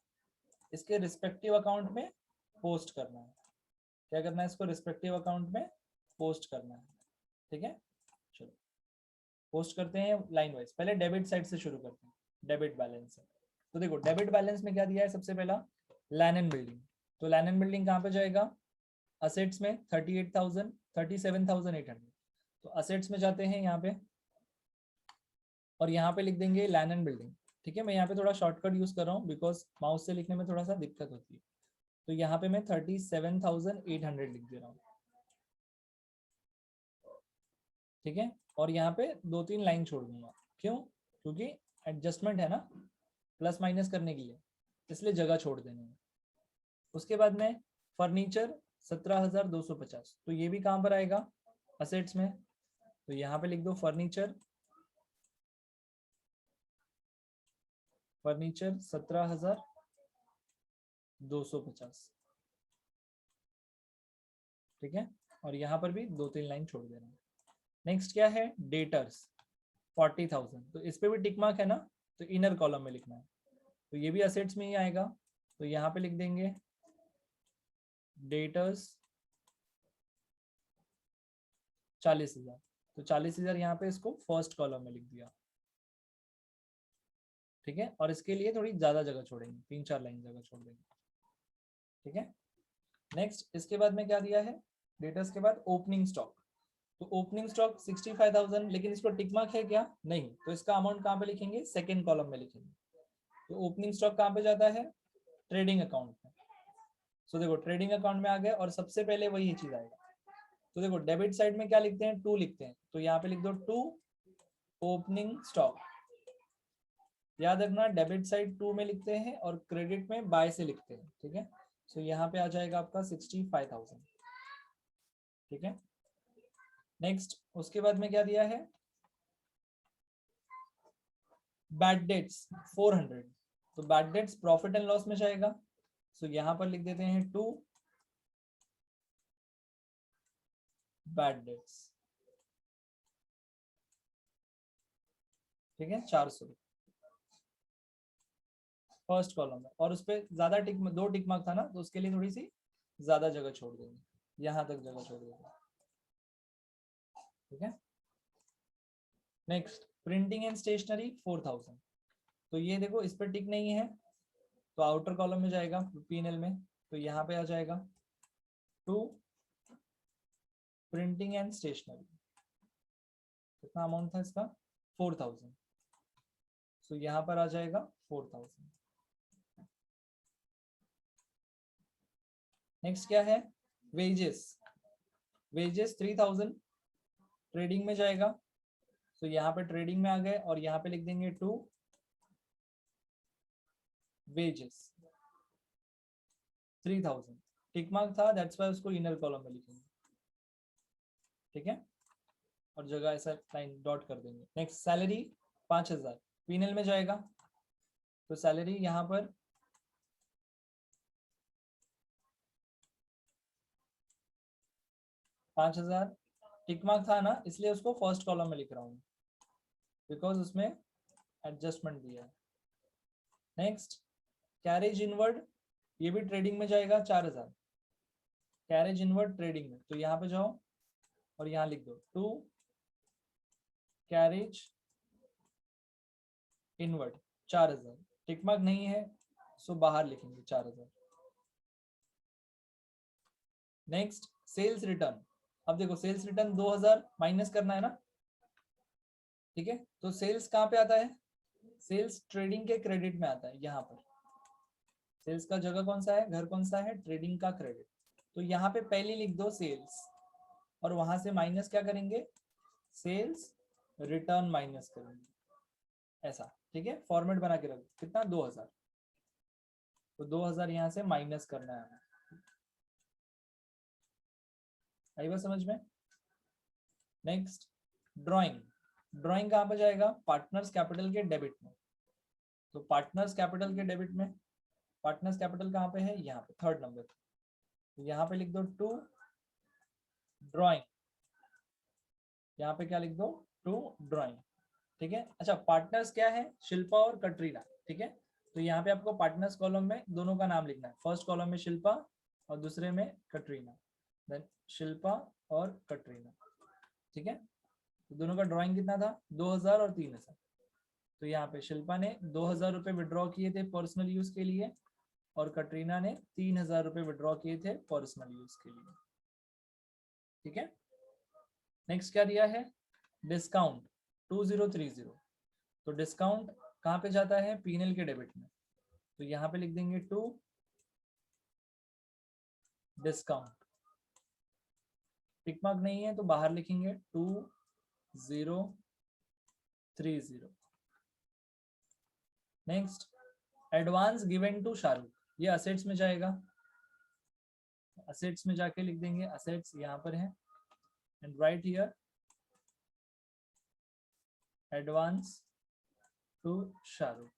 इसके रिस्पेक्टिव अकाउंट में पोस्ट करना है। क्या करना है? इसको रिस्पेक्टिव अकाउंट में पोस्ट करना है। ठीक है, चलो पोस्ट करते हैं लाइन वाइज। पहले डेबिट साइड से शुरू करते हैं, डेबिट बैलेंस से। तो देखो डेबिट बैलेंस में क्या दिया है? सबसे पहला लैंड एंड बिल्डिंग। तो लैंड एंड बिल्डिंग कहाँ पे जाएगा? असेट्स में 37,800। तो असेट्स में जाते हैं यहाँ पे, और यहाँ पे लिख देंगे लैंड एंड बिल्डिंग। ठीक है, मैं यहाँ पे थोड़ा शॉर्टकट यूज कर रहा हूँ बिकॉज माउस से लिखने में थोड़ा सा दिक्कत होती है। तो यहाँ पे मैं 37,800 लिख दे रहा हूँ। ठीक है, और यहाँ पे 2-3 लाइन छोड़ दूंगा। क्यों? क्योंकि एडजस्टमेंट है ना, प्लस माइनस करने के लिए, इसलिए जगह छोड़ देनी है। उसके बाद में फर्नीचर 17,250, तो ये भी कहाँ पर आएगा? असेट्स में। तो यहाँ पे लिख दो फर्नीचर, फर्नीचर 17,250। ठीक है, और यहाँ पर भी 2-3 लाइन छोड़ देना है। नेक्स्ट क्या है? डेटर्स 40,000, तो इस पे भी टिक मार्क है ना, तो इनर कॉलम में लिखना है। तो ये भी असेट्स में ही आएगा, तो यहाँ पे लिख देंगे डेटर्स 40,000। तो 40,000 यहाँ पे इसको फर्स्ट कॉलम में लिख दिया। ठीक है, और इसके लिए थोड़ी ज्यादा जगह छोड़ेंगे, 3-4 लाइन जगह छोड़ देंगे। ठीक है, नेक्स्ट इसके बाद में क्या दिया है? डेटर्स के बाद ओपनिंग स्टॉक। तो ओपनिंग स्टॉक 65,000, लेकिन इसको टिक मार्क है क्या? नहीं, तो इसका अमाउंट कहाँ पे लिखेंगे? सेकेंड कॉलम में लिखेंगे। तो ओपनिंग स्टॉक कहाँ पे जाता है? ट्रेडिंग अकाउंट में। सो देखो ट्रेडिंग अकाउंट में आ गया, और सबसे पहले वही चीज आएगा। तो देखो डेबिट साइड में क्या लिखते हैं? 2 लिखते हैं, तो यहाँ पे लिख दो 2 ओपनिंग स्टॉक। याद रखना डेबिट साइड 2 में लिखते हैं और क्रेडिट में बाय से लिखते हैं। ठीक है, सो यहाँ पे आ जाएगा आपका 65,000। ठीक है, नेक्स्ट उसके बाद में क्या दिया है? Bad debts 400। तो bad debts profit and loss में जाएगा, सो यहां पर लिख देते हैं 2 बैड डेट्स, ठीक है, 400 फर्स्ट कॉलम में। और उस पर ज्यादा टिक, 2 टिक मार्क था ना, तो उसके लिए थोड़ी सी ज्यादा जगह छोड़ देंगे, यहां तक जगह छोड़ देंगे, ठीक है। नेक्स्ट प्रिंटिंग एंड स्टेशनरी 4000, तो ये देखो इस पर टिक नहीं है, तो आउटर कॉलम में जाएगा P&L में, तो यहाँ पे आ जाएगा 2 प्रिंटिंग एंड स्टेशनरी, कितना अमाउंट था इसका 4000, तो यहाँ पर आ जाएगा 4000। नेक्स्ट क्या है, वेजेस, वेजेस 3000 ट्रेडिंग में जाएगा, तो यहाँ पे ट्रेडिंग में आ गए और यहाँ पे लिख देंगे 2 वेजेस 3000, टिक मार्क था, दैट्स वाई उसको इनर कॉलम में लिखेंगे, ठीक है, और जगह ऐसा लाइन डॉट कर देंगे। नेक्स्ट सैलरी 5000 P&L में जाएगा, तो सैलरी यहाँ पर 5000, टिक मार्क था ना, इसलिए उसको फर्स्ट कॉलम में लिख रहा हूँ बिकॉज उसमें एडजस्टमेंट दिया है। नेक्स्ट कैरेज इनवर्ड, ये भी ट्रेडिंग में जाएगा 4000, कैरेज इनवर्ड ट्रेडिंग में, तो यहाँ पे जाओ और यहाँ लिख दो 2 कैरेज इनवर्ड 4000, टिक मार्क नहीं है सो बाहर लिखेंगे 4000। नेक्स्ट सेल्स रिटर्न, अब देखो सेल्स रिटर्न 2000 माइनस करना है ना, ठीक है, तो सेल्स कहाँ पे आता है, सेल्स ट्रेडिंग के क्रेडिट में आता है, यहाँ पर सेल्स का जगह कौन सा है, घर कौन सा है, ट्रेडिंग का क्रेडिट, तो यहाँ पे पहले लिख दो सेल्स और वहां से माइनस क्या करेंगे, सेल्स रिटर्न माइनस करेंगे, ऐसा, ठीक है, फॉर्मेट बना के रखो, कितना 2000, तो 2000 यहाँ से माइनस करना है, आई बात समझ में। नेक्स्ट ड्राइंग, ड्राइंग कहाँ पे जाएगा, पार्टनर्स कैपिटल के डेबिट में, तो पार्टनर्स कैपिटल के डेबिट में, पार्टनर्स कैपिटल कहाँ पे है, यहाँ पे 3rd नंबर, तो यहाँ पे लिख दो 2 ड्राइंग, यहाँ पे क्या लिख दो 2 ड्राइंग, ठीक है। अच्छा पार्टनर्स क्या है, शिल्पा और कटरीना, ठीक है, तो यहाँ पे आपको पार्टनर्स कॉलम में दोनों का नाम लिखना है, फर्स्ट कॉलम में शिल्पा और दूसरे में कटरीना, देन शिल्पा और कटरीना, ठीक है। तो दोनों का ड्राइंग कितना था 2000 और 3000, तो यहाँ पे शिल्पा ने 2000 रुपये विड्रॉ किए थे पर्सनल यूज के लिए और कटरीना ने 3000 रुपये विड्रॉ किए थे पर्सनल यूज के लिए, ठीक है। नेक्स्ट क्या दिया है, डिस्काउंट 2030, तो डिस्काउंट कहाँ पे जाता है, P&L के डेबिट में, तो यहाँ पे लिख देंगे 2 डिस्काउंट, टिक मार्क नहीं है तो बाहर लिखेंगे 2030। Next advance given to Shahrukh, ये असेट्स में जाएगा, असेट्स में जाके लिख देंगे, असेट्स यहाँ पर है and right here advance to Shahrukh,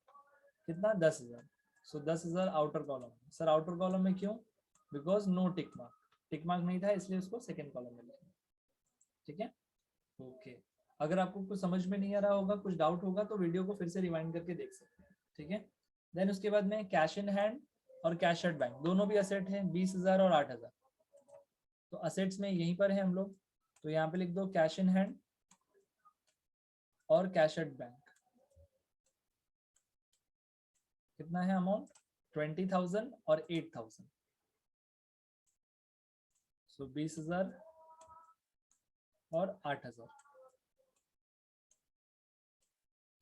कितना 10,000, so 10,000 outer column, sir outer column में क्यों, because no tick mark, tick mark नहीं था इसलिए उसको सेकंड कॉलम में लिखेंगे, ठीक है। ओके, अगर आपको कुछ समझ में नहीं आ रहा होगा, कुछ डाउट होगा तो वीडियो को फिर से रिवाइंड करके देख सकते हैं, ठीक है। देन उसके बाद में कैश इन हैंड और कैश एट बैंक दोनों भी असेट है, 20,000 और 8,000, तो असेट्स में यहीं पर है हम लोग, तो यहाँ पे लिख दो कैश इन हैंड और कैश एट बैंक, कितना है अमाउंट 20,000 और 8,000, सो 20,000 और 8,000,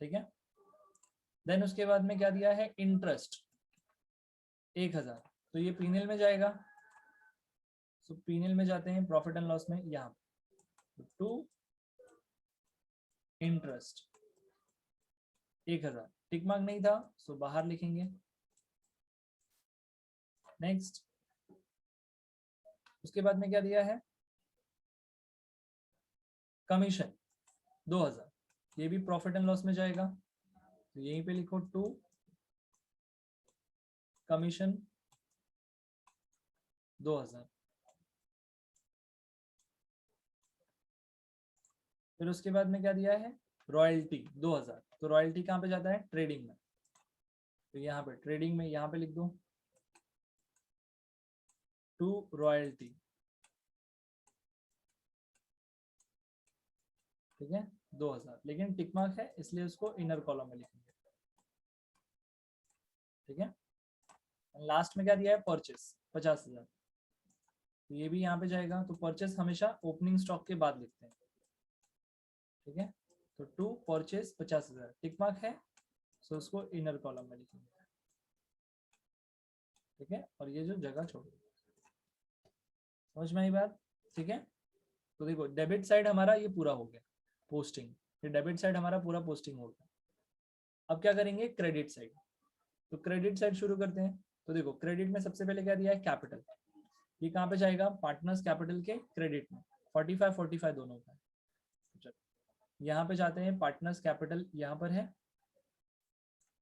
ठीक है। देन उसके बाद में क्या दिया है, इंटरेस्ट 1,000, तो ये P&L में जाएगा, सो P&L में जाते हैं प्रॉफिट एंड लॉस में, यहाँ टू इंटरेस्ट 1,000, टिक मार्क नहीं था सो बाहर लिखेंगे। नेक्स्ट उसके बाद में क्या दिया है, कमीशन 2,000, ये भी प्रॉफिट एंड लॉस में जाएगा, तो यहीं पे लिखो 2 कमीशन 2000। फिर उसके बाद में क्या दिया है, रॉयल्टी 2000। तो रॉयल्टी कहाँ पे जाता है, ट्रेडिंग में। तो यहाँ पे ट्रेडिंग में यहाँ पे लिख दो टू रॉयल्टी, ठीक है 2000, लेकिन टिक मार्क है इसलिए उसको इनर कॉलम में लिखेंगे, ठीक है। लास्ट में क्या दिया है, परचेस 50,000, तो ये भी यहाँ पे जाएगा। तो परचेस हमेशा ओपनिंग स्टॉक के बाद लिखते हैं, ठीक है। तो टू परचेस 50,000 टिक मार्क है, सो उसको इनर कॉलम में लिखेंगे, ठीक है। और ये जो जगह छोड़, समझ में आई बात, ठीक है। तो देखो डेबिट साइड हमारा ये पूरा हो गया पोस्टिंग, ये डेबिट साइड हमारा पूरा पोस्टिंग हो गया। अब क्या करेंगे, क्रेडिट साइड। तो क्रेडिट साइड शुरू करते हैं। तो देखो क्रेडिट में सबसे पहले क्या दिया है, कैपिटल। ये कहाँ पे जाएगा, पार्टनर्स कैपिटल के क्रेडिट में, 45 दोनों का। यहाँ पे जाते हैं, पार्टनर्स कैपिटल यहाँ पर है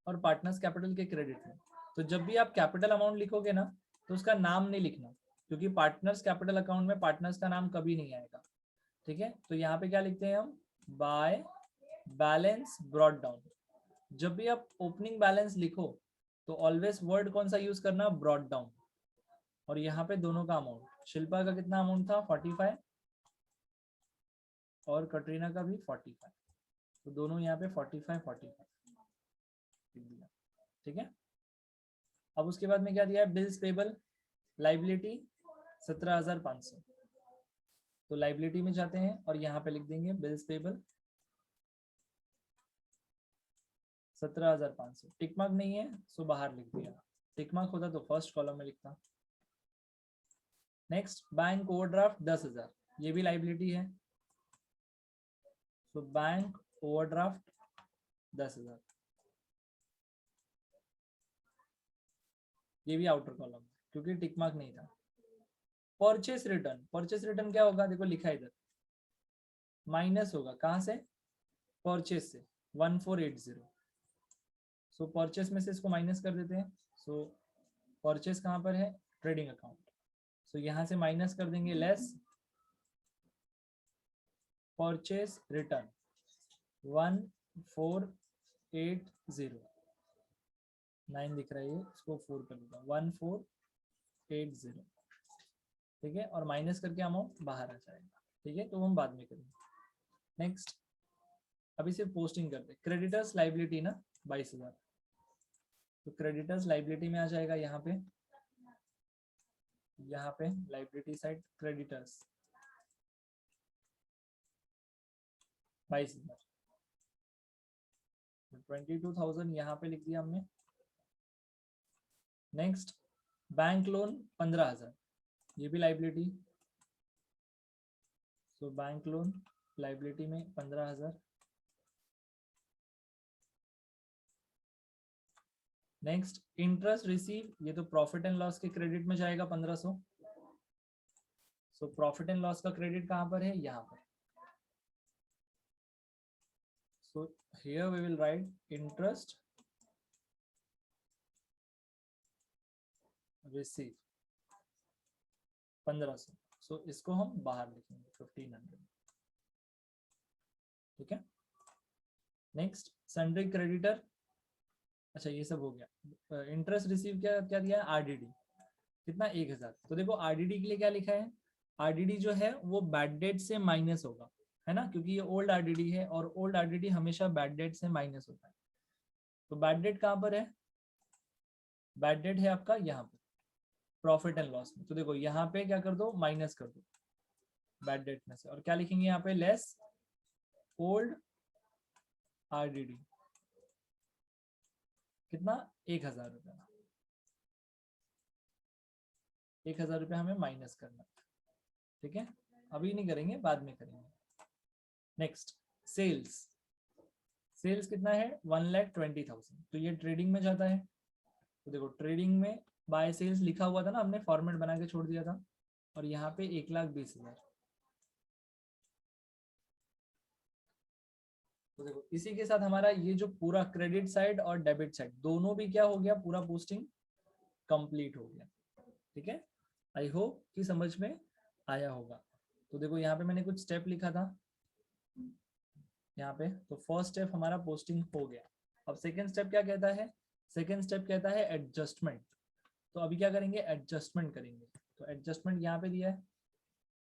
और पार्टनर्स कैपिटल के क्रेडिट में। तो जब भी आप कैपिटल अमाउंट लिखोगे ना, तो उसका नाम नहीं लिखना, क्योंकि पार्टनर्स कैपिटल अकाउंट में पार्टनर्स का नाम कभी नहीं आएगा, ठीक है। तो यहाँ पे क्या लिखते हैं हम, बाय बैलेंस ब्रॉट डाउन। जब भी आप ओपनिंग बैलेंस लिखो तो ऑलवेज वर्ड कौन सा यूज करना, ब्रॉट डाउन। और यहाँ पे दोनों का अमाउंट, शिल्पा का कितना अमाउंट था 45 और कटरीना का भी 45, तो दोनों यहाँ पे 45 दिया, ठीक है। अब उसके बाद में क्या दिया है, बिल्स पेबल लाइबिलिटी 17,500। तो लाइबिलिटी में जाते हैं और यहाँ पे लिख देंगे बिल्स पेबल 17,500। टिक मार्क नहीं है सो बाहर लिख दिया, टिक मार्क होता तो फर्स्ट कॉलम में लिखता। नेक्स्ट बैंक ओवरड्राफ्ट 10,000, ये भी लाइबिलिटी है, तो बैंक ओवरड्राफ्ट 10,000, ये भी आउटर कॉलम क्योंकि टिक मार्क नहीं था। परचेस रिटर्न, परचेस रिटर्न क्या होगा, देखो लिखा है इधर, माइनस होगा कहाँ से, परचेस से 1480। सो परचेस में से इसको माइनस कर देते हैं। सो परचेस कहाँ पर है, ट्रेडिंग अकाउंट, सो यहाँ से माइनस कर देंगे, लेस परचेस रिटर्न 1480, 9 दिख रहा है ये, इसको 4 कर देता हूँ 1480, ठीक है। और माइनस करके अमाउंट बाहर आ जाएगा, ठीक है। तो हम बाद में करेंगे। नेक्स्ट अभी सिर्फ पोस्टिंग करते, क्रेडिटर्स लाइबिलिटी ना 22,000, तो क्रेडिटर्स लाइबिलिटी में आ जाएगा यहाँ पे लाइबिलिटी साइड क्रेडिटर्स 22,000, 22,000 यहाँ पे लिख दिया हमने। नेक्स्ट बैंक लोन 15,000, ये भी लाइबिलिटी, तो बैंक लोन लाइबिलिटी में 15,000। नेक्स्ट इंटरेस्ट रिसीव, ये तो प्रॉफिट एंड लॉस के क्रेडिट में जाएगा 1500। सो प्रॉफिट एंड लॉस का क्रेडिट कहाँ पर है, यहाँ पर। So here we will write interest receive 1500, so इसको हम बाहर लिखेंगे 1500, ठीक है। नेक्स्ट सन्ड्री क्रेडिटर, अच्छा ये सब हो गया। इंटरेस्ट रिसीव क्या क्या दिया, आरडीडी कितना 1,000। तो देखो आरडीडी के लिए क्या लिखा है, आरडीडी जो है वो बैड डेट से माइनस होगा, है ना, क्योंकि ये ओल्ड आरडीडी है और ओल्ड आरडीडी हमेशा बैड डेट से माइनस होता है। तो बैड डेट कहाँ पर है, बैड डेट है आपका यहाँ पर प्रॉफिट एंड लॉस में। तो देखो यहाँ पे क्या कर दो, माइनस कर दो बैड डेट में से, और क्या लिखेंगे यहाँ पे, लेस ओल्ड आरडीडी, कितना 1,000 रुपया, 1,000 रुपया हमें माइनस करना, ठीक है। अभी नहीं करेंगे, बाद में करेंगे। नेक्स्ट सेल्स, सेल्स कितना है 1,20,000, तो ये ट्रेडिंग में जाता है। तो देखो ट्रेडिंग में बाय सेल्स लिखा हुआ था ना, हमने फॉर्मेट बना के छोड़ दिया था, और यहाँ पे 1,20,000। तो देखो इसी के साथ हमारा ये जो पूरा क्रेडिट साइड और डेबिट साइड दोनों भी क्या हो गया, पूरा पोस्टिंग कंप्लीट हो गया। ठीक है, आई होप कि समझ में आया होगा। तो देखो यहाँ पे मैंने कुछ स्टेप लिखा था यहाँ पे, तो फर्स्ट स्टेप हमारा पोस्टिंग हो गया। अब सेकेंड स्टेप क्या कहता है, सेकेंड स्टेप कहता है एडजस्टमेंट। तो अभी क्या करेंगे, एडजस्टमेंट करेंगे। तो एडजस्टमेंट यहाँ पे दिया है,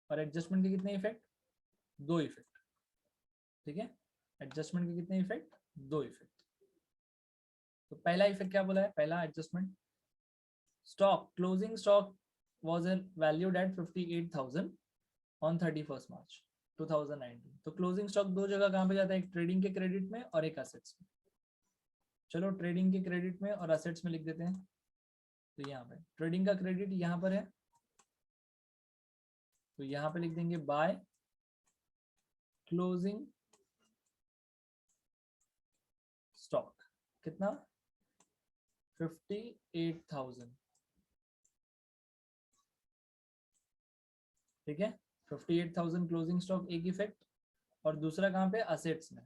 और एडजस्टमेंट के कितने इफेक्ट, 2 इफेक्ट। ठीक है, एडजस्टमेंट के कितने इफेक्ट, 2 इफेक्ट। तो पहला इफेक्ट क्या बोला है, पहला adjustment, stock closing stock was valued at 58,000 on 31 मार्च 2019। तो क्लोजिंग स्टॉक दो जगह कहाँ पे जाता है, एक ट्रेडिंग के क्रेडिट में और एक असेट्स में। चलो ट्रेडिंग के क्रेडिट में और असेट्स में लिख देते हैं। तो यहाँ पे ट्रेडिंग का क्रेडिट यहाँ पर है, तो यहाँ पे लिख देंगे बाय क्लोजिंग स्टॉक, कितना 58,000। ठीक है, 58,000 क्लोजिंग स्टॉक एक इफेक्ट, और दूसरा कहाँ पे, असेट्स में।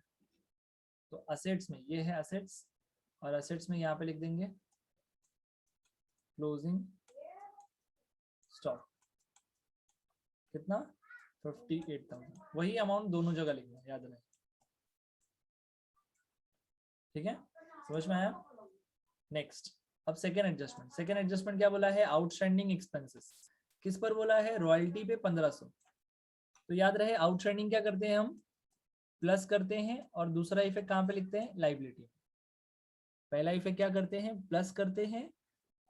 तो असेट्स में ये है असेट्स, और असेट्स में यहाँ पे लिख देंगे क्लोजिंग स्टॉक, कितना 58,000। वही अमाउंट दोनों जगह लिखना, याद रहे। ठीक है, समझ में आया। नेक्स्ट, अब सेकेंड एडजस्टमेंट। सेकेंड एडजस्टमेंट क्या बोला है, आउटस्टैंडिंग एक्सपेंसेस। किस पर बोला है, रॉयल्टी पे 1500। तो याद रहे आउटस्टैंडिंग क्या करते हैं हम, प्लस करते हैं, और दूसरा इफेक्ट कहाँ पे लिखते हैं, लाइबिलिटी। पहला इफेक्ट क्या करते हैं, प्लस करते हैं।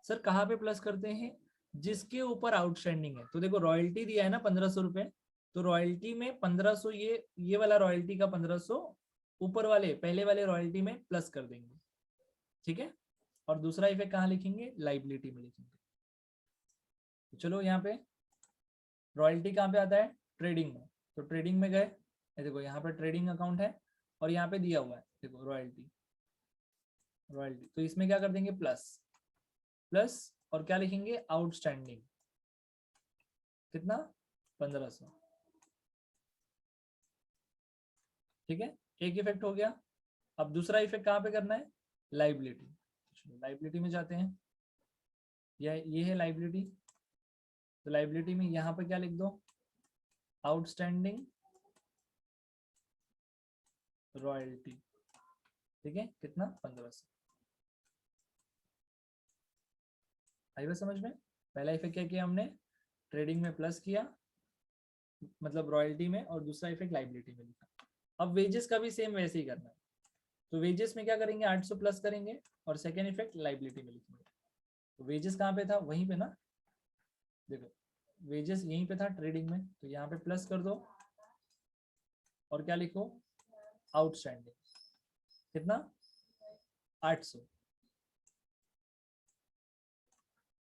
सर कहाँ पे प्लस करते हैं, जिसके ऊपर आउटस्टैंडिंग है। तो देखो रॉयल्टी दिया है ना 1500 रुपए, तो रॉयल्टी में 1500, ये वाला रॉयल्टी का 1500 ऊपर वाले पहले वाले रॉयल्टी में प्लस कर देंगे। ठीक है, और दूसरा इफेक्ट कहाँ लिखेंगे, लाइबिलिटी में लिखेंगे। तो चलो यहाँ पे रॉयल्टी कहाँ पे आता है, ट्रेडिंग में। तो ट्रेडिंग में गए, देखो यहाँ पे ट्रेडिंग अकाउंट है, और यहाँ पे दिया हुआ है देखो रॉयल्टी, रॉयल्टी। तो इसमें क्या कर देंगे, प्लस प्लस, और क्या लिखेंगे, आउटस्टैंडिंग, कितना 1500। ठीक है, एक इफेक्ट हो गया। अब दूसरा इफेक्ट कहाँ पे करना है, लाइबिलिटी। लाइबिलिटी में जाते हैं, ये है लाइबिलिटी। तो लाइबिलिटी में यहाँ पे क्या लिख दो, आउटस्टैंडिंग रॉयल्टी। ठीक है, कितना 1500। आई बात समझ में। पहला इफेक्ट क्या किया हमने, ट्रेडिंग में प्लस किया, मतलब रॉयल्टी में, और दूसरा इफेक्ट लाइबिलिटी में लिखा। अब वेजेस का भी सेम वैसे ही करना है। तो वेजेस में क्या करेंगे, 800 प्लस करेंगे, और सेकेंड इफेक्ट लाइबिलिटी में लिखेंगे। तो वेजेस कहाँ पे था, वहीं पे ना, देखो वेजेस यहीं पे था ट्रेडिंग में, तो यहाँ पे प्लस कर दो, और क्या लिखो, आउटस्टैंडिंग, कितना 800।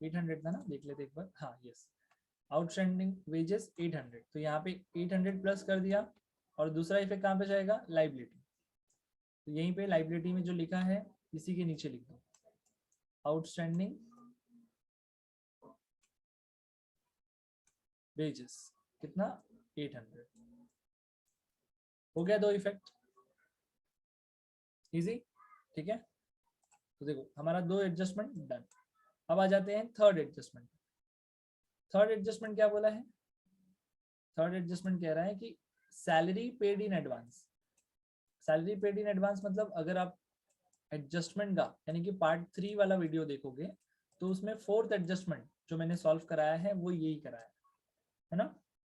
800 था ना, देख लेते एक बार, हाँ यस, आउटस्टैंडिंग वेजेस 800। तो यहाँ पे 800 प्लस कर दिया, और दूसरा इफेक्ट कहाँ पे जाएगा, लाइबिलिटी। तो यहीं पे लाइबिलिटी में जो लिखा है इसी के नीचे लिख दो, आउटस्टैंडिंग वेजेस, कितना 800। हो गया 2 इफेक्ट, इजी। ठीक है, तो देखो हमारा 2 एडजस्टमेंट डन। अब आ जाते हैं थर्ड एडजस्टमेंट। थर्ड एडजस्टमेंट क्या बोला है, थर्ड एडजस्टमेंट कह रहा है कि salary paid in advance. Salary paid in advance मतलब अगर आप एडजस्टमेंट का यानी कि पार्ट 3 वाला वीडियो देखोगे, तो उसमें फोर्थ एडजस्टमेंट जो मैंने सॉल्व कराया है वो यही कराया है ना।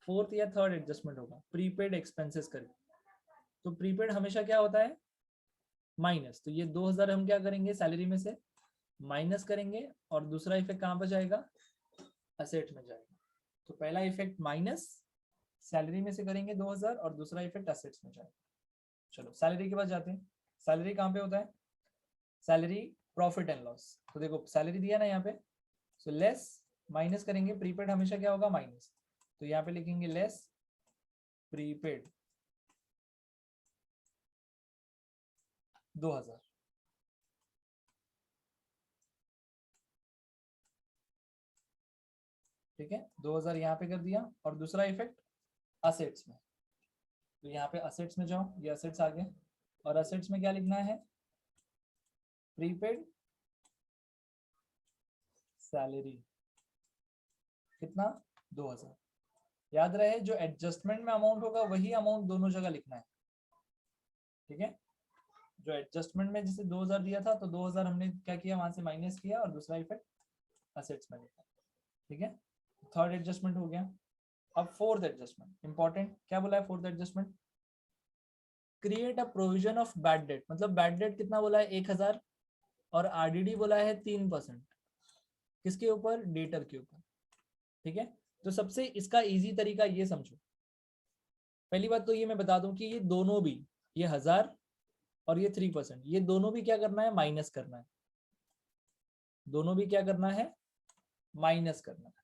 फोर्थ या थर्ड एडजस्टमेंट होगा प्रीपेड एक्सपेंसेस करके। तो प्रीपेड हमेशा क्या होता है, माइनस। तो ये 2000 हम क्या करेंगे, सैलरी में से माइनस करेंगे, और दूसरा इफेक्ट कहाँ पर जाएगा, असेट में जाएगा। तो पहला इफेक्ट माइनस सैलरी में से करेंगे 2000, और दूसरा इफेक्ट असेट्स में जाएगा। चलो सैलरी के पास जाते हैं। सैलरी कहाँ पे होता है, सैलरी प्रॉफिट एंड लॉस। तो देखो सैलरी दिया ना यहाँ पे, सो लेस माइनस करेंगे, प्रीपेड हमेशा क्या होगा, माइनस। तो यहाँ पे लिखेंगे लेस प्रीपेड 2000। ठीक है, 2000 यहाँ पे कर दिया, और दूसरा इफेक्ट असेट्स में। तो यहाँ पे असेट्स में जाओ, ये असेट्स आ गए, और असेट्स में क्या लिखना है, प्रीपेड सैलरी कितना 2000। याद रहे जो एडजस्टमेंट में अमाउंट होगा वही अमाउंट दोनों जगह लिखना है, ठीक है। जो एडजस्टमेंट में जैसे 2000 दिया था तो 2000 हमने क्या किया वहां से माइनस किया और दूसरा इफेक्ट असेट्स में लिखा, ठीक है। थर्ड एडजस्टमेंट हो गया। अब फोर्थ एडजस्टमेंट इंपॉर्टेंट, क्या बोला है fourth adjustment, create a provision of bad debt. मतलब बैड डेट कितना बोला है 1000 और आरडीडी बोला है 3%। किसके ऊपर, डेटर के ऊपर, ठीक है। तो सबसे इसका इजी तरीका ये समझो, पहली बात तो ये मैं बता दूं कि ये दोनों भी, ये 1000 और ये 3%, ये दोनों भी क्या करना है, माइनस करना है। दोनों भी क्या करना है, माइनस करना है।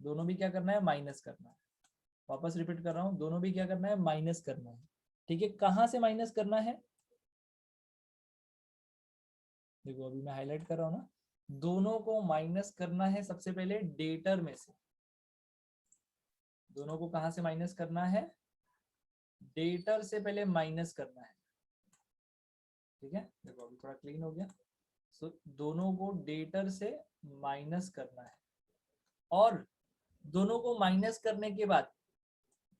दोनों भी क्या करना है, माइनस करना है। वापस रिपीट कर रहा हूं, दोनों भी क्या करना है, माइनस करना है, ठीक है। कहां से माइनस करना है, देखो अभी मैं हाईलाइट कर रहा हूं ना, दोनों को माइनस करना है सबसे पहले डेटर में से। दोनों को कहां से माइनस करना है, डेटर से पहले माइनस करना है, ठीक है। देखो अभी थोड़ा क्लीन हो गया। सो दोनों को डेटर से माइनस करना है और दोनों को माइनस करने के बाद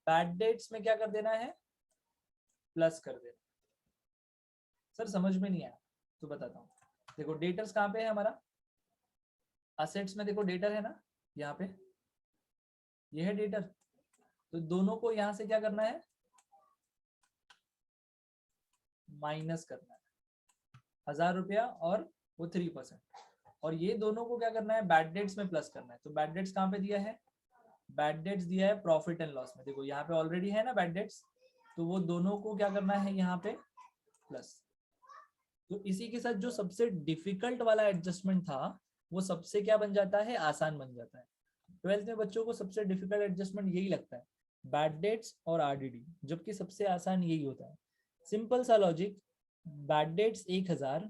बैड डेट्स में क्या कर देना है, प्लस कर देना। सर समझ में नहीं आया तो बताता हूँ। देखो डेटर्स कहाँ पे है हमारा, असेट्स में देखो डेटर है ना, यहाँ पे ये है डेटर। तो दोनों को यहाँ से क्या करना है, माइनस करना है, 1000 रुपया और वो 3%। और ये दोनों को क्या करना है, बैड डेट्स में प्लस करना है। तो बैड डेट्स कहाँ पे दिया है, बैड डेट्स दिया है प्रॉफिट एंड लॉस में। देखो यहाँ पे ऑलरेडी है ना बैड डेट्स, तो वो दोनों को क्या करना है यहाँ पे प्लस। तो इसी के साथ जो सबसे डिफिकल्ट वाला एडजस्टमेंट था वो सबसे क्या बन जाता है, आसान बन जाता है। 12th में बच्चों को सबसे डिफिकल्ट एडजस्टमेंट यही लगता है, बैड डेट्स और आरडीडी, जबकि सबसे आसान यही होता है। सिंपल सा लॉजिक, बैड डेट्स 1000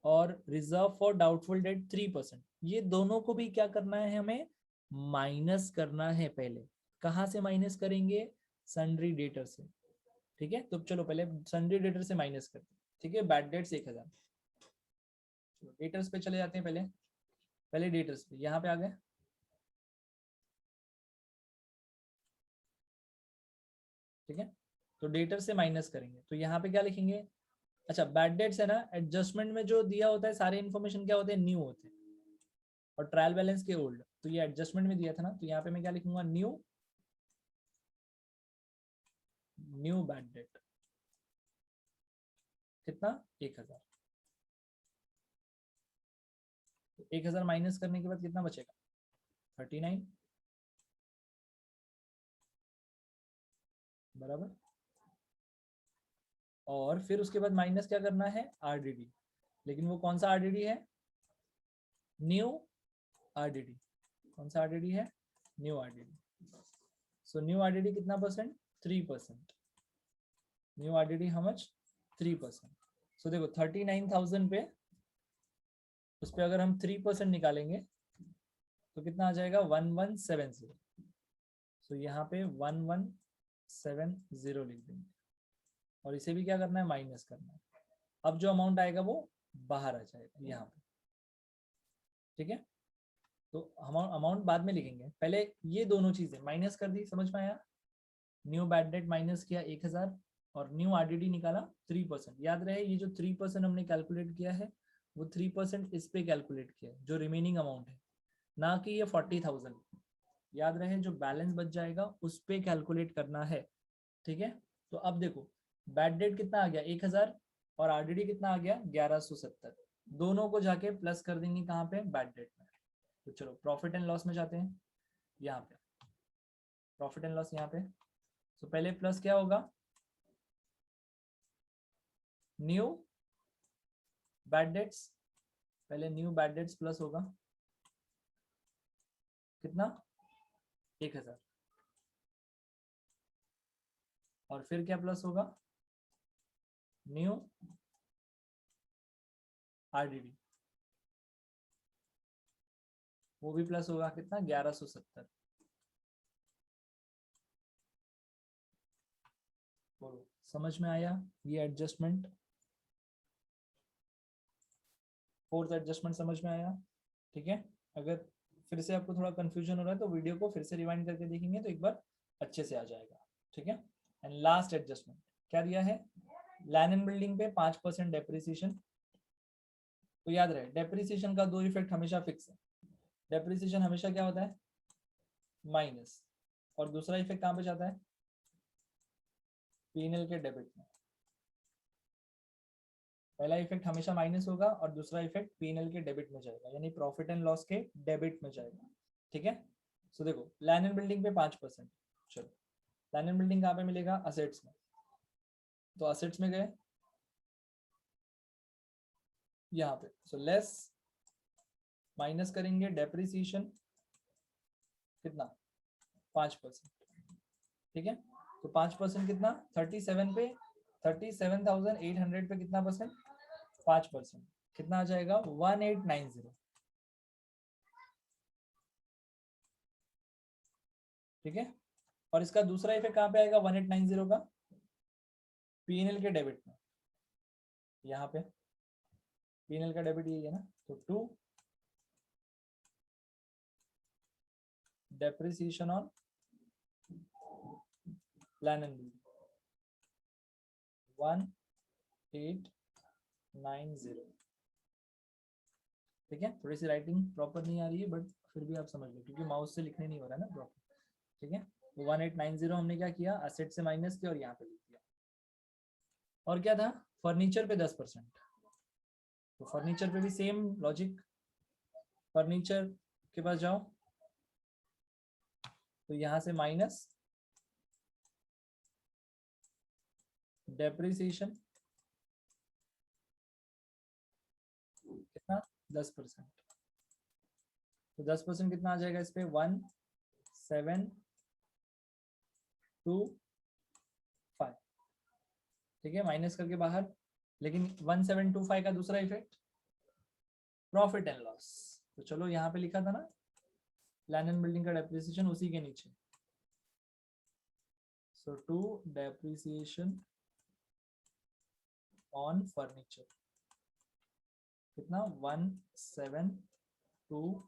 और रिजर्व फॉर डाउटफुल डेट 3%, ये दोनों को भी क्या करना है, हमें माइनस करना है। पहले कहाँ से माइनस करेंगे, सन्ड्री डेटर से, ठीक है। तो चलो पहले सन्ड्री डेटर से माइनस करते हैं, ठीक है। बैड डेट्स 1000, डेटर्स पे चले जाते हैं। पहले पहले डेटर्स पे यहाँ पे आ गए, ठीक है। तो डेटर से माइनस करेंगे तो यहाँ पे क्या लिखेंगे, अच्छा बैड डेट्स है ना, एडजस्टमेंट में जो दिया होता है सारे इन्फॉर्मेशन क्या होते हैं, न्यू होते हैं और ट्रायल बैलेंस के ओल्ड। तो ये एडजस्टमेंट में दिया था ना, तो यहाँ पे मैं क्या लिखूंगा, न्यू, न्यू बैड डेट कितना 1000। तो 1000 माइनस करने के बाद कितना बचेगा, 39 बराबर। और फिर उसके बाद माइनस क्या करना है, आरडीडी। लेकिन वो कौन सा आरडीडी है, न्यू आरडीडी। कौन सा आरडीडी है, new RDD. So new RDD कितना percent, 3%। New RDD how much, 3%। So देखो 39,000 पे उस पर अगर हम 3% निकालेंगे तो कितना आ जाएगा, 1170। सो यहाँ पे 1170 लिख देंगे और इसे भी क्या करना है, माइनस करना है। अब जो अमाउंट आएगा वो बाहर आ जाएगा यहाँ पे, ठीक है। तो हम अमाउंट बाद में लिखेंगे, पहले ये दोनों चीजें माइनस कर दी, समझ में आया। न्यू बैड डेट माइनस किया 1000 और न्यू आरडीडी निकाला 3%। याद रहे ये जो 3% हमने कैलकुलेट किया है वो 3% इस पे कैलकुलेट किया है, जो रिमेनिंग अमाउंट है, ना कि ये 40,000। याद रहे जो बैलेंस बच जाएगा उस पे कैलकुलेट करना है, ठीक है। तो अब देखो बैड डेट कितना आ गया 1000 और आरडीडी कितना आ गया 1170। दोनों को जाके प्लस कर देंगे कहाँ पे, बैड डेट में। तो चलो प्रॉफिट एंड लॉस में जाते हैं, यहाँ पे प्रॉफिट एंड लॉस यहाँ पे। तो पहले प्लस क्या होगा, न्यू बैड डेट्स, पहले न्यू बैड डेट्स प्लस होगा कितना 1000 और फिर क्या प्लस होगा, न्यू आरडीडी, वो भी प्लस होगा कितना 1170। बोलो समझ में आया ये एडजस्टमेंट। फोर्थ एडजस्टमेंट समझ में आया? ठीक है, अगर फिर से आपको थोड़ा कंफ्यूजन हो रहा है तो वीडियो को फिर से रिवाइंड करके देखेंगे तो एक बार अच्छे से आ जाएगा। ठीक है, एंड लास्ट एडजस्टमेंट क्या दिया है, लैंड एंड बिल्डिंग पे 5% डेप्रिसिएशन। तो याद रहे डेप्रिसिएशन का दो इफेक्ट हमेशा फिक्स है, डेप्रिसिएशन हमेशा क्या होता है, माइनस, और दूसरा इफेक्ट कहाँ पे जाता है, पीएनएल के डेबिट में। पहला इफेक्ट हमेशा माइनस होगा और दूसरा इफेक्ट पीएनएल के डेबिट में जाएगा, यानी प्रॉफिट एंड लॉस के डेबिट में जाएगा। ठीक है, सो देखो लैंड एंड बिल्डिंग पे 5%, चलो लैंड एंड बिल्डिंग कहाँ पे मिलेगा, असेट्स में। तो असेट्स में गए यहाँ पे, सो लेस माइनस करेंगे डेप्रिसिएशन कितना, 5%। ठीक है, तो 5% कितना, 37 पे 37,800 पे कितना परसेंट, 5%, कितना आ जाएगा 1890। ठीक है, और इसका दूसरा इफेक्ट कहाँ पे आएगा 1890 का, पीएनएल के डेबिट में। यहाँ पे पीएनएल का डेबिट यही है ना, तो 2 depreciation on land and building 1890। ठीक है, थोड़ी सी राइटिंग प्रॉपर नहीं आ रही है बट फिर भी आप समझ लो क्योंकि माउस से लिखने नहीं हो रहा है ना प्रॉपर। ठीक है, तो 1890 हमने क्या किया, असेट से माइनस किया और यहाँ पे लिख दिया। और क्या था, फर्नीचर पे 10%, तो फर्नीचर पे भी सेम लॉजिक, फर्नीचर के पास जाओ तो यहाँ से माइनस डेप्रिसिएशन कितना, 10%। तो 10% कितना आ जाएगा इस पे 1725। ठीक है, माइनस करके बाहर, लेकिन 1725 का दूसरा इफेक्ट प्रॉफिट एंड लॉस। तो चलो यहाँ पे लिखा था ना लैंड एंड बिल्डिंग का डेप्रिसिएशन, उसी के नीचे, सो टू डेप्रिसिएशन ऑन फर्नीचर कितना 1725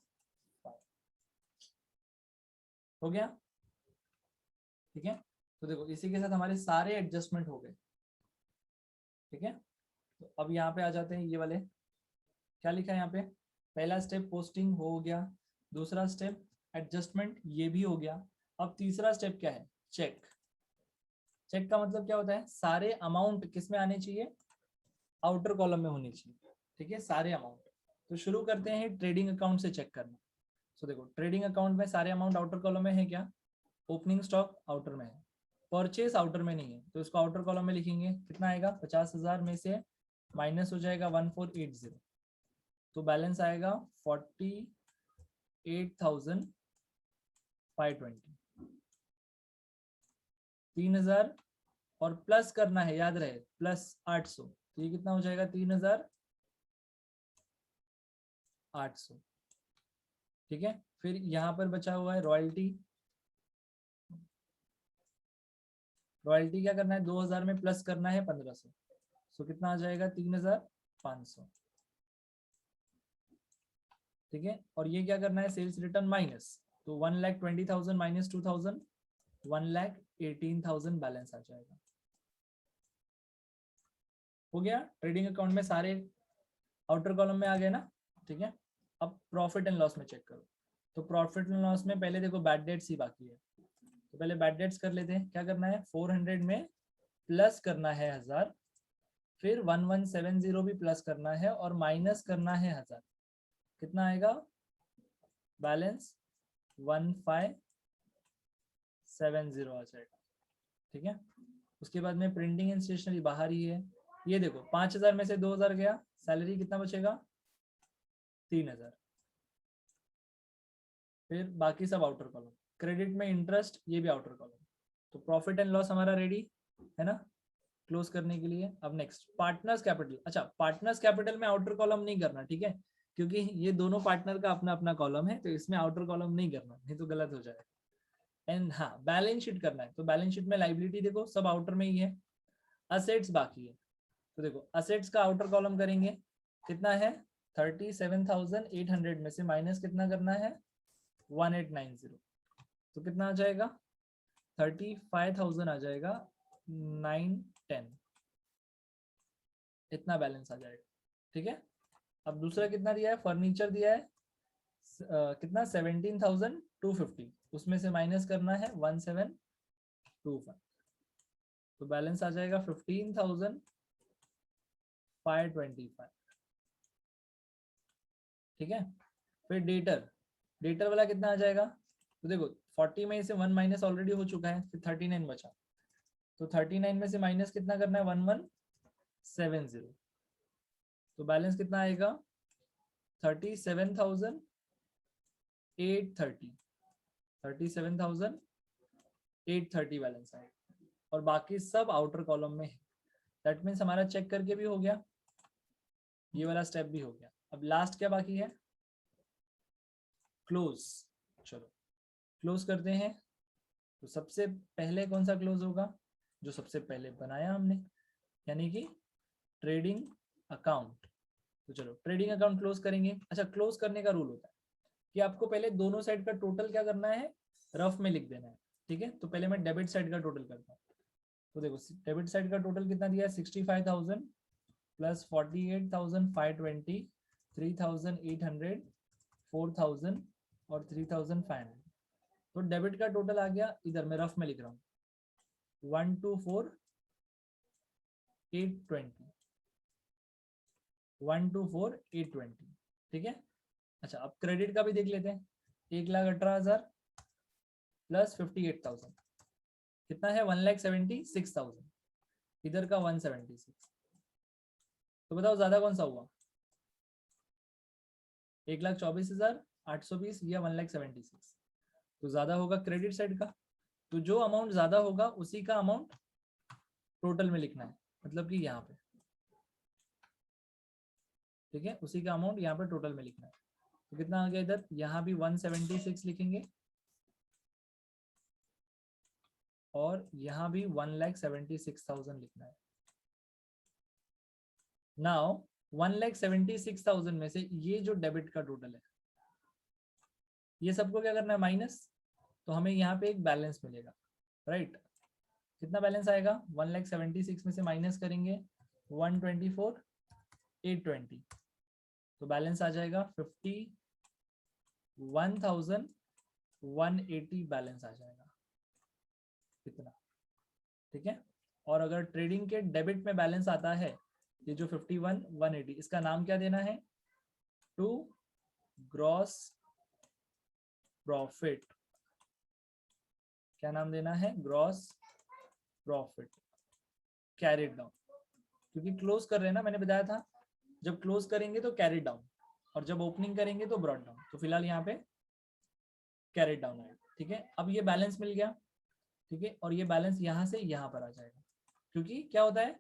हो गया। ठीक है, तो देखो इसी के साथ हमारे सारे एडजस्टमेंट हो गए। ठीक है, तो अब यहाँ पे आ जाते हैं, ये वाले क्या लिखा है यहाँ पे, पहला स्टेप पोस्टिंग हो गया, दूसरा स्टेप एडजस्टमेंट ये भी हो गया। अब तीसरा स्टेप क्या है, चेक। चेक का मतलब क्या होता है, सारे अमाउंट किस में आने चाहिए, आउटर कॉलम में होनी चाहिए। ठीक है, सारे अमाउंट। तो शुरू करते हैं ट्रेडिंग अकाउंट से चेक करना। सो देखो ट्रेडिंग अकाउंट में सारे अमाउंट आउटर कॉलम में है क्या, ओपनिंग स्टॉक आउटर में है, परचेज आउटर में नहीं है, तो इसको आउटर कॉलम में लिखेंगे। कितना आएगा, 50,000 में से माइनस हो जाएगा 1480, तो बैलेंस आएगा 48,520। 3,000 और प्लस करना है, याद रहे प्लस 800, तो ये कितना हो जाएगा 3,800। ठीक है, फिर यहाँ पर बचा हुआ है रॉयल्टी। रॉयल्टी क्या करना है, 2,000 में प्लस करना है 1,500, सो कितना आ जाएगा 3,500। ठीक है, और ये क्या करना है, सेल्स रिटर्न माइनस, तो 1,20,000 माइनस 2,000, 1,18,000 बैलेंस आ जाएगा। हो गया, ट्रेडिंग अकाउंट में सारे आउटर कॉलम में आ गए ना। ठीक है, अब प्रॉफिट एंड लॉस में चेक करो। तो प्रॉफिट एंड लॉस में पहले देखो बैड डेट्स ही बाकी है, तो पहले बैड डेट्स कर लेते हैं। क्या करना है, 400 में प्लस करना है 1000, फिर 1170 भी प्लस करना है और माइनस करना है 1000, कितना आएगा बैलेंस 1570 आ जाएगा। ठीक है, उसके बाद में प्रिंटिंग एंड स्टेशनरी बाहर ही है। ये देखो 5,000 में से 2,000 गया, सैलरी कितना बचेगा 3,000, फिर बाकी सब आउटर कॉलम। क्रेडिट में इंटरेस्ट, ये भी आउटर कॉलम। तो प्रॉफिट एंड लॉस हमारा रेडी है ना क्लोज करने के लिए। अब नेक्स्ट पार्टनर्स कैपिटल। अच्छा, पार्टनर्स कैपिटल में आउटर कॉलम नहीं करना, ठीक है, क्योंकि ये दोनों पार्टनर का अपना अपना कॉलम है, तो इसमें आउटर कॉलम नहीं करना, नहीं तो गलत हो जाएगा। एंड हाँ, बैलेंस शीट करना है, तो बैलेंस शीट में लाइबिलिटी देखो सब आउटर में ही है, असेट्स बाकी है। तो देखो असेट्स का आउटर कॉलम करेंगे, कितना है 37,800 में से माइनस कितना करना है 1890, तो कितना आ जाएगा 35,000 आ जाएगा 910, इतना बैलेंस आ जाएगा। ठीक है, अब दूसरा कितना दिया है, फर्नीचर दिया है कितना 17,250, उसमें से माइनस करना है 1725, तो बैलेंस आ जाएगा 15,525। ठीक है, फिर डेटर वाला कितना आ जाएगा, तो देखो 40 में से 1 माइनस ऑलरेडी हो चुका है, फिर 39 बचा, तो 39 में से माइनस कितना करना है 1170, तो बैलेंस कितना आएगा 37,830, 37,830 बैलेंस आएगा, और बाकी सब आउटर कॉलम में है। दैट मीन्स हमारा चेक करके भी हो गया, ये वाला स्टेप भी हो गया। अब लास्ट क्या बाकी है, क्लोज। चलो क्लोज करते हैं, तो सबसे पहले कौन सा क्लोज होगा, जो सबसे पहले बनाया हमने, यानी कि ट्रेडिंग अकाउंट। तो चलो ट्रेडिंग अकाउंट क्लोज करेंगे। अच्छा, क्लोज करने का रूल होता है कि आपको पहले दोनों साइड का टोटल क्या करना है, रफ में लिख देना है। ठीक है, तो पहले मैं डेबिट साइड का टोटल करता हूँ। तो देखो डेबिट साइड का टोटल कितना दिया है 65,000 प्लस 48,520, 3,800, 4,000 और 3,500, तो डेबिट का टोटल आ गया, इधर मैं रफ में लिख रहा हूँ 124,820, 124,820। ठीक है, अच्छा अब क्रेडिट का भी देख लेते हैं, 1,18,000 प्लस 58,000 कितना है 1,76,000, इधर का 176, तो बताओ ज्यादा कौन सा हुआ 1,24,820 या 1,76,000, तो ज्यादा होगा क्रेडिट साइड का। तो जो अमाउंट ज्यादा होगा उसी का अमाउंट टोटल में लिखना है, मतलब कि यहाँ पे। ठीक है, उसी का अमाउंट यहाँ पे टोटल में लिखना है, तो कितना आ गया इधर, यहाँ भी 176 लिखेंगे और यहाँ भी 1,76,000 लिखना है। नाउ 1,76,000 में से ये जो डेबिट का टोटल है, ये सबको क्या करना है माइनस, तो हमें यहाँ पे एक बैलेंस मिलेगा, राइट। कितना बैलेंस आएगा 1,76,000 में से माइनस करेंगे 124,820, तो बैलेंस आ जाएगा 51,180 बैलेंस आ जाएगा कितना। ठीक है, और अगर ट्रेडिंग के डेबिट में बैलेंस आता है ये जो 51,180, इसका नाम क्या देना है, टू ग्रॉस प्रॉफिट। क्या नाम देना है, ग्रॉस प्रॉफिट कैरिड डाउन, क्योंकि क्लोज कर रहे हैं ना, मैंने बताया था जब क्लोज करेंगे तो कैरिड डाउन, और जब ओपनिंग करेंगे तो ब्रॉड डाउन, तो फिलहाल यहाँ पे कैरिड डाउन आएगा। ठीक है, अब ये बैलेंस मिल गया। ठीक है, और ये बैलेंस यहाँ से यहाँ पर आ जाएगा, क्योंकि क्या होता है,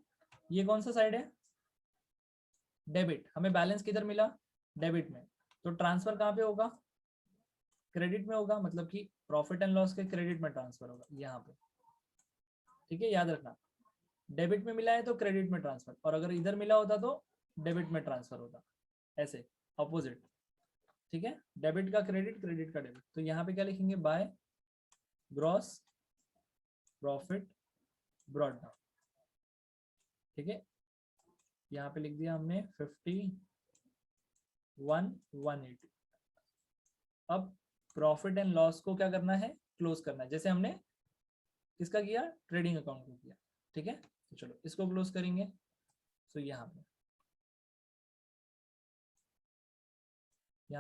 ये कौन सा साइड है, डेबिट, हमें बैलेंस किधर मिला, डेबिट में, तो ट्रांसफर कहाँ पे होगा, क्रेडिट में होगा, मतलब कि प्रॉफिट एंड लॉस के क्रेडिट में ट्रांसफर होगा यहाँ पे। ठीक है, याद रखना, डेबिट में मिला है तो क्रेडिट में ट्रांसफर, और अगर इधर मिला होता तो डेबिट में ट्रांसफर होता, ऐसे अपोजिट। ठीक है, डेबिट का क्रेडिट, क्रेडिट का डेबिट, तो यहाँ पे क्या लिखेंगे, by gross profit brought down. ठीक है, यहाँ पे लिख दिया हमने 51,180। अब प्रॉफिट एंड लॉस को क्या करना है, क्लोज करना है, जैसे हमने किसका किया, ट्रेडिंग अकाउंट को किया। ठीक है, तो चलो इसको क्लोज करेंगे, तो यहाँ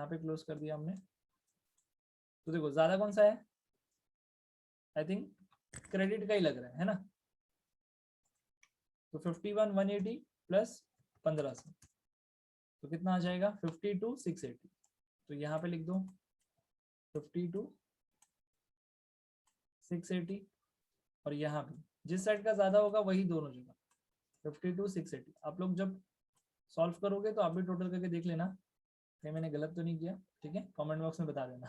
पे क्लोज कर दिया हमने। तो देखो ज्यादा कौन सा है, आई थिंक क्रेडिट का ही लग रहा है ना, तो 51,180 प्लस 1500, तो कितना आ जाएगा 52,680, तो यहाँ पे लिख दो 52,680, और यहाँ पे जिस साइड का ज्यादा होगा वही दोनों जगह 52,680। आप लोग जब सॉल्व करोगे तो आप भी टोटल करके देख लेना कहीं मैंने गलत तो नहीं किया। ठीक है, कमेंट बॉक्स में बता देना।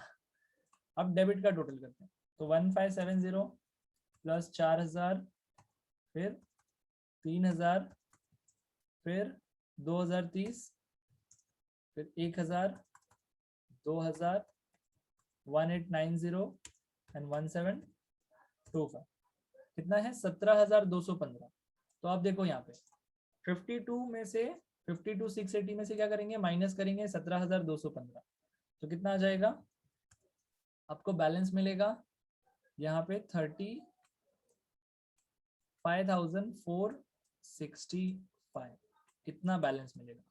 अब डेबिट का टोटल करते हैं, तो 1570 प्लस 4,000, फिर 3,000, फिर 2,030, फिर 1000, 2000, 1890 एंड 1725, कितना है 17,215। तो आप देखो यहाँ पे 52 में से 52,680 में से क्या करेंगे, माइनस करेंगे 17,215, तो कितना आ जाएगा आपको बैलेंस मिलेगा यहाँ पे 35,465, कितना बैलेंस मिलेगा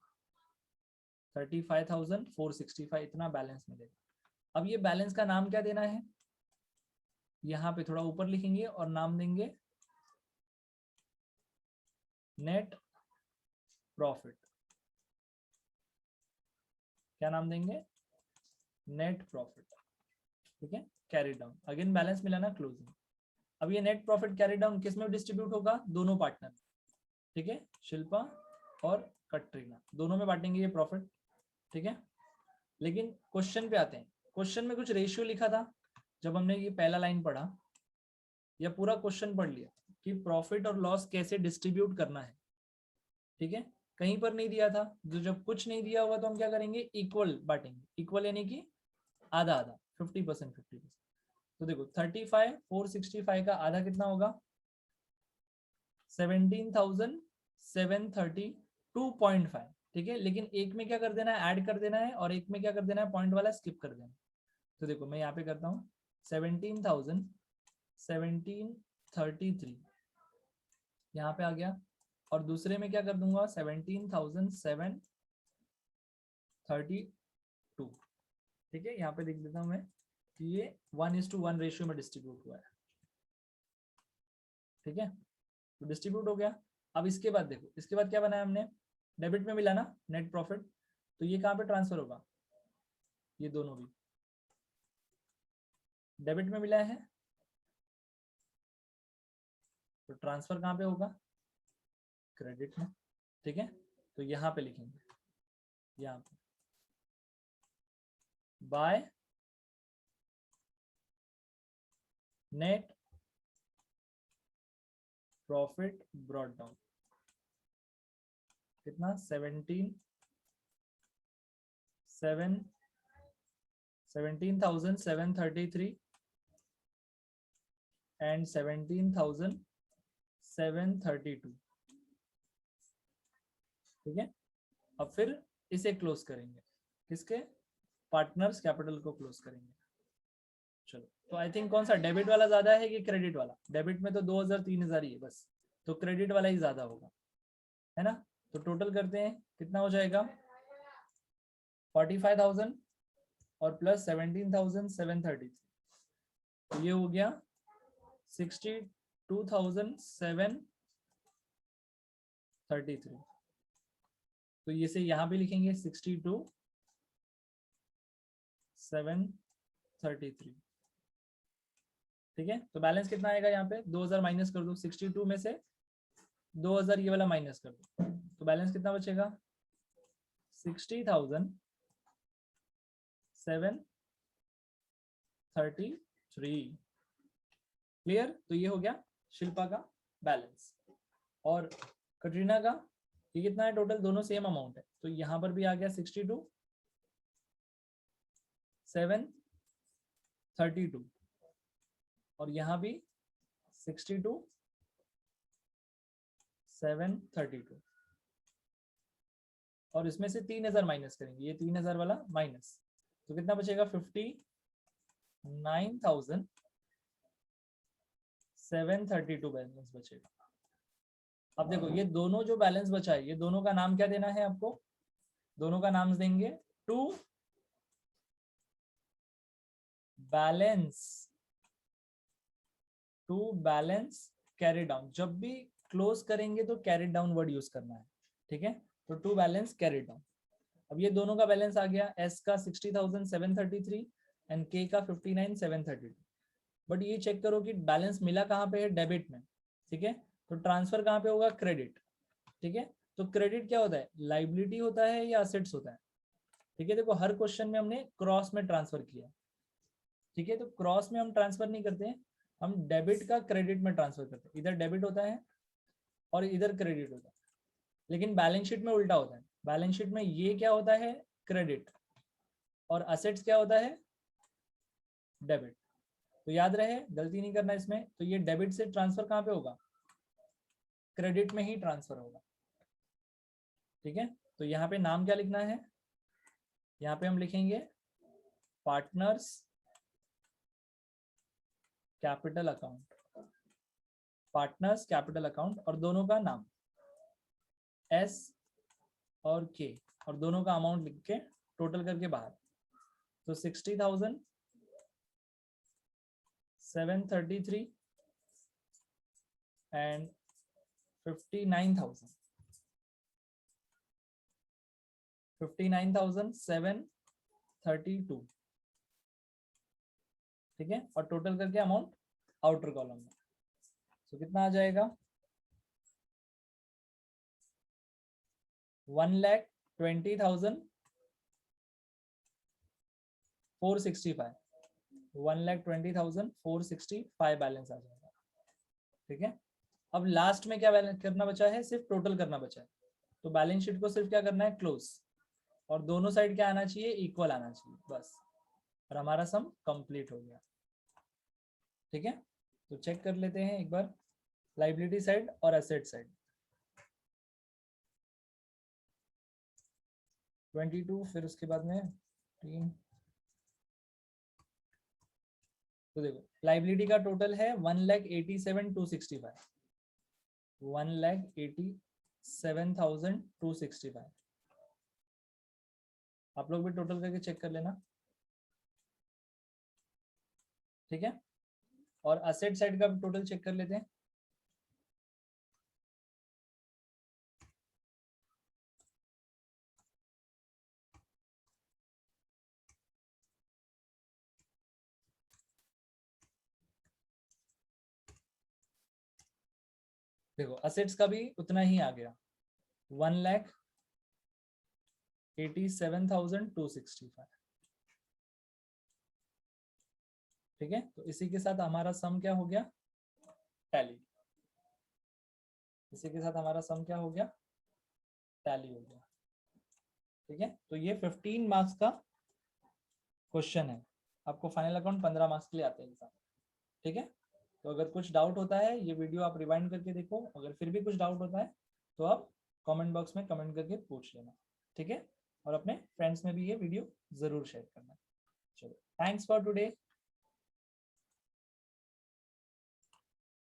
35,465, इतना बैलेंस मिलेगा। अब ये बैलेंस का नाम क्या देना है, यहाँ पे थोड़ा ऊपर लिखेंगे और नाम देंगे नेट प्रॉफिट। क्या नाम देंगे, नेट प्रॉफिट, ठीक है। कैरी डाउन, अगेन बैलेंस मिला ना क्लोजिंग। अब ये नेट प्रॉफिट कैरी डाउन किस में डिस्ट्रीब्यूट होगा, दोनों पार्टनर, ठीक है, शिल्पा और कटरीना दोनों में बांटेंगे ये प्रॉफिट, ठीक है। लेकिन क्वेश्चन पे आते हैं, क्वेश्चन में कुछ रेशियो लिखा था, जब हमने ये पहला लाइन पढ़ा या पूरा क्वेश्चन पढ़ लिया कि प्रॉफिट और लॉस कैसे डिस्ट्रीब्यूट करना है, ठीक है। कहीं पर नहीं दिया था, जो जब कुछ नहीं दिया हुआ तो हम क्या करेंगे, इक्वल बांटेंगे, इक्वल यानी कि आधा आधा, 50%, 50%। तो देखो 35,465 का आधा कितना होगा, 17,732.5, ठीक है। लेकिन एक में क्या कर देना है, ऐड कर देना है, और एक में क्या कर देना है, पॉइंट वाला स्किप कर देना है। तो देखो मैं यहाँ पे करता हूँ 17,733 यहाँ पे आ गया, और दूसरे में क्या कर दूंगा 17,732, ठीक है। यहाँ पे देख देता हूँ मैं कि ये 1:1 रेशियो में डिस्ट्रीब्यूट हुआ है, ठीक है, तो डिस्ट्रीब्यूट हो गया। अब इसके बाद देखो, इसके बाद क्या बनाया हमने, डेबिट में मिला ना नेट प्रॉफिट, तो ये कहाँ पे ट्रांसफर होगा, ये दोनों भी डेबिट में मिला है, तो ट्रांसफर कहाँ पे होगा, क्रेडिट में, ठीक है। तो यहाँ पे लिखेंगे, यहाँ पे by net profit brought down, कितना 17,733 एंड 17,732, ठीक है। अब फिर इसे क्लोज करेंगे, किसके, पार्टनर्स कैपिटल को क्लोज करेंगे। चलो, तो आई थिंक कौन सा डेबिट वाला ज्यादा है कि क्रेडिट वाला, डेबिट में तो 2,000 3,000 ही है बस, तो क्रेडिट वाला ही ज्यादा होगा, है ना। तो टोटल करते हैं, कितना हो जाएगा 45,000 और प्लस 17,733, तो ये हो गया 62,733। तो ये से यहाँ पे लिखेंगे 62,733, ठीक है। तो बैलेंस कितना आएगा यहाँ पे, 2,000 माइनस कर दो, 62 में से 2,000 ये वाला माइनस कर दो, तो बैलेंस कितना बचेगा 60,733। क्लियर, तो ये हो गया शिल्पा का बैलेंस, और कटरीना का ये कितना है टोटल, दोनों सेम अमाउंट है, तो यहाँ पर भी आ गया 62,732, और यहाँ भी 62,732, और इसमें से 3,000 माइनस करेंगे, ये 3,000 वाला माइनस, तो कितना बचेगा 59,732 बैलेंस बचेगा। अब देखो ये दोनों जो बैलेंस बचा है, ये दोनों का नाम क्या देना है आपको, दोनों का नाम देंगे टू बैलेंस कैरी डाउन। जब भी क्लोज करेंगे तो कैरी डाउन वर्ड यूज करना है, ठीक है। तो टू बैलेंस कैरी डाउन। अब ये दोनों का बैलेंस आ गया, एस का 60,733 एंड के का 59,732। बट ये चेक करो कि बैलेंस मिला कहाँ पे है, डेबिट में, ठीक है। तो ट्रांसफर कहाँ पे होगा, क्रेडिट, ठीक है। तो क्रेडिट क्या होता है, लाइबिलिटी होता है या असेट्स होता है, ठीक है। देखो हर क्वेश्चन में हमने क्रॉस में ट्रांसफर किया, ठीक है। तो क्रॉस में हम ट्रांसफर नहीं करते हैं, हम डेबिट का क्रेडिट में ट्रांसफर करते हैं, इधर डेबिट होता है और इधर क्रेडिट होता है। लेकिन बैलेंस शीट में उल्टा होता है, बैलेंस शीट में ये क्या होता है, क्रेडिट, और असेट्स क्या होता है? डेबिट। तो याद रहे, गलती नहीं करना इसमें। तो ये डेबिट से ट्रांसफर कहाँ पे होगा? क्रेडिट में ही ट्रांसफर होगा। ठीक है, तो यहाँ पे नाम क्या लिखना है? यहाँ पे हम लिखेंगे partners capital account, partners capital account, और दोनों का नाम एस और के, और दोनों का अमाउंट लिख के टोटल करके बाहर। तो 60,000, 733 एंड 59,732। ठीक है, और टोटल करके अमाउंट आउटर कॉलम में। तो कितना आ जाएगा? 1,20,465, 1,20,465 बैलेंस आ जाएगा। ठीक है, अब लास्ट में क्या बैलेंस करना बचा है? सिर्फ टोटल करना बचा है। तो बैलेंस शीट को सिर्फ क्या करना है? क्लोज, और दोनों साइड क्या आना चाहिए? इक्वल आना चाहिए बस, और हमारा सम कंप्लीट हो गया। ठीक है, तो चेक कर लेते हैं एक बार लाइबिलिटी साइड और एसेट साइड। 22, फिर उसके बाद में 3। तो देखो लाइबिलिटी का टोटल है 1,87,265, 1,87,265। आप लोग भी टोटल करके चेक कर लेना। ठीक है, और असेट साइड का भी टोटल चेक कर लेते हैं। देखो असेट्स का भी उतना ही आ गया, 1,87,265। ठीक है, तो इसी के साथ हमारा सम क्या हो गया? टैली। इसी के साथ हमारा सम क्या हो गया? टैली हो गया। ठीक है, तो ये 15 मार्क्स का क्वेश्चन है। आपको फाइनल अकाउंट 15 मार्क्स के लिए आते हैं एग्जाम। ठीक है, तो अगर कुछ डाउट होता है ये वीडियो आप रिवाइंड करके देखो, अगर फिर भी कुछ डाउट होता है तो आप कमेंट बॉक्स में कमेंट करके पूछ लेना। ठीक है, और अपने फ्रेंड्स में भी ये वीडियो जरूर शेयर करना। चलो, थैंक्स फॉर टुडे।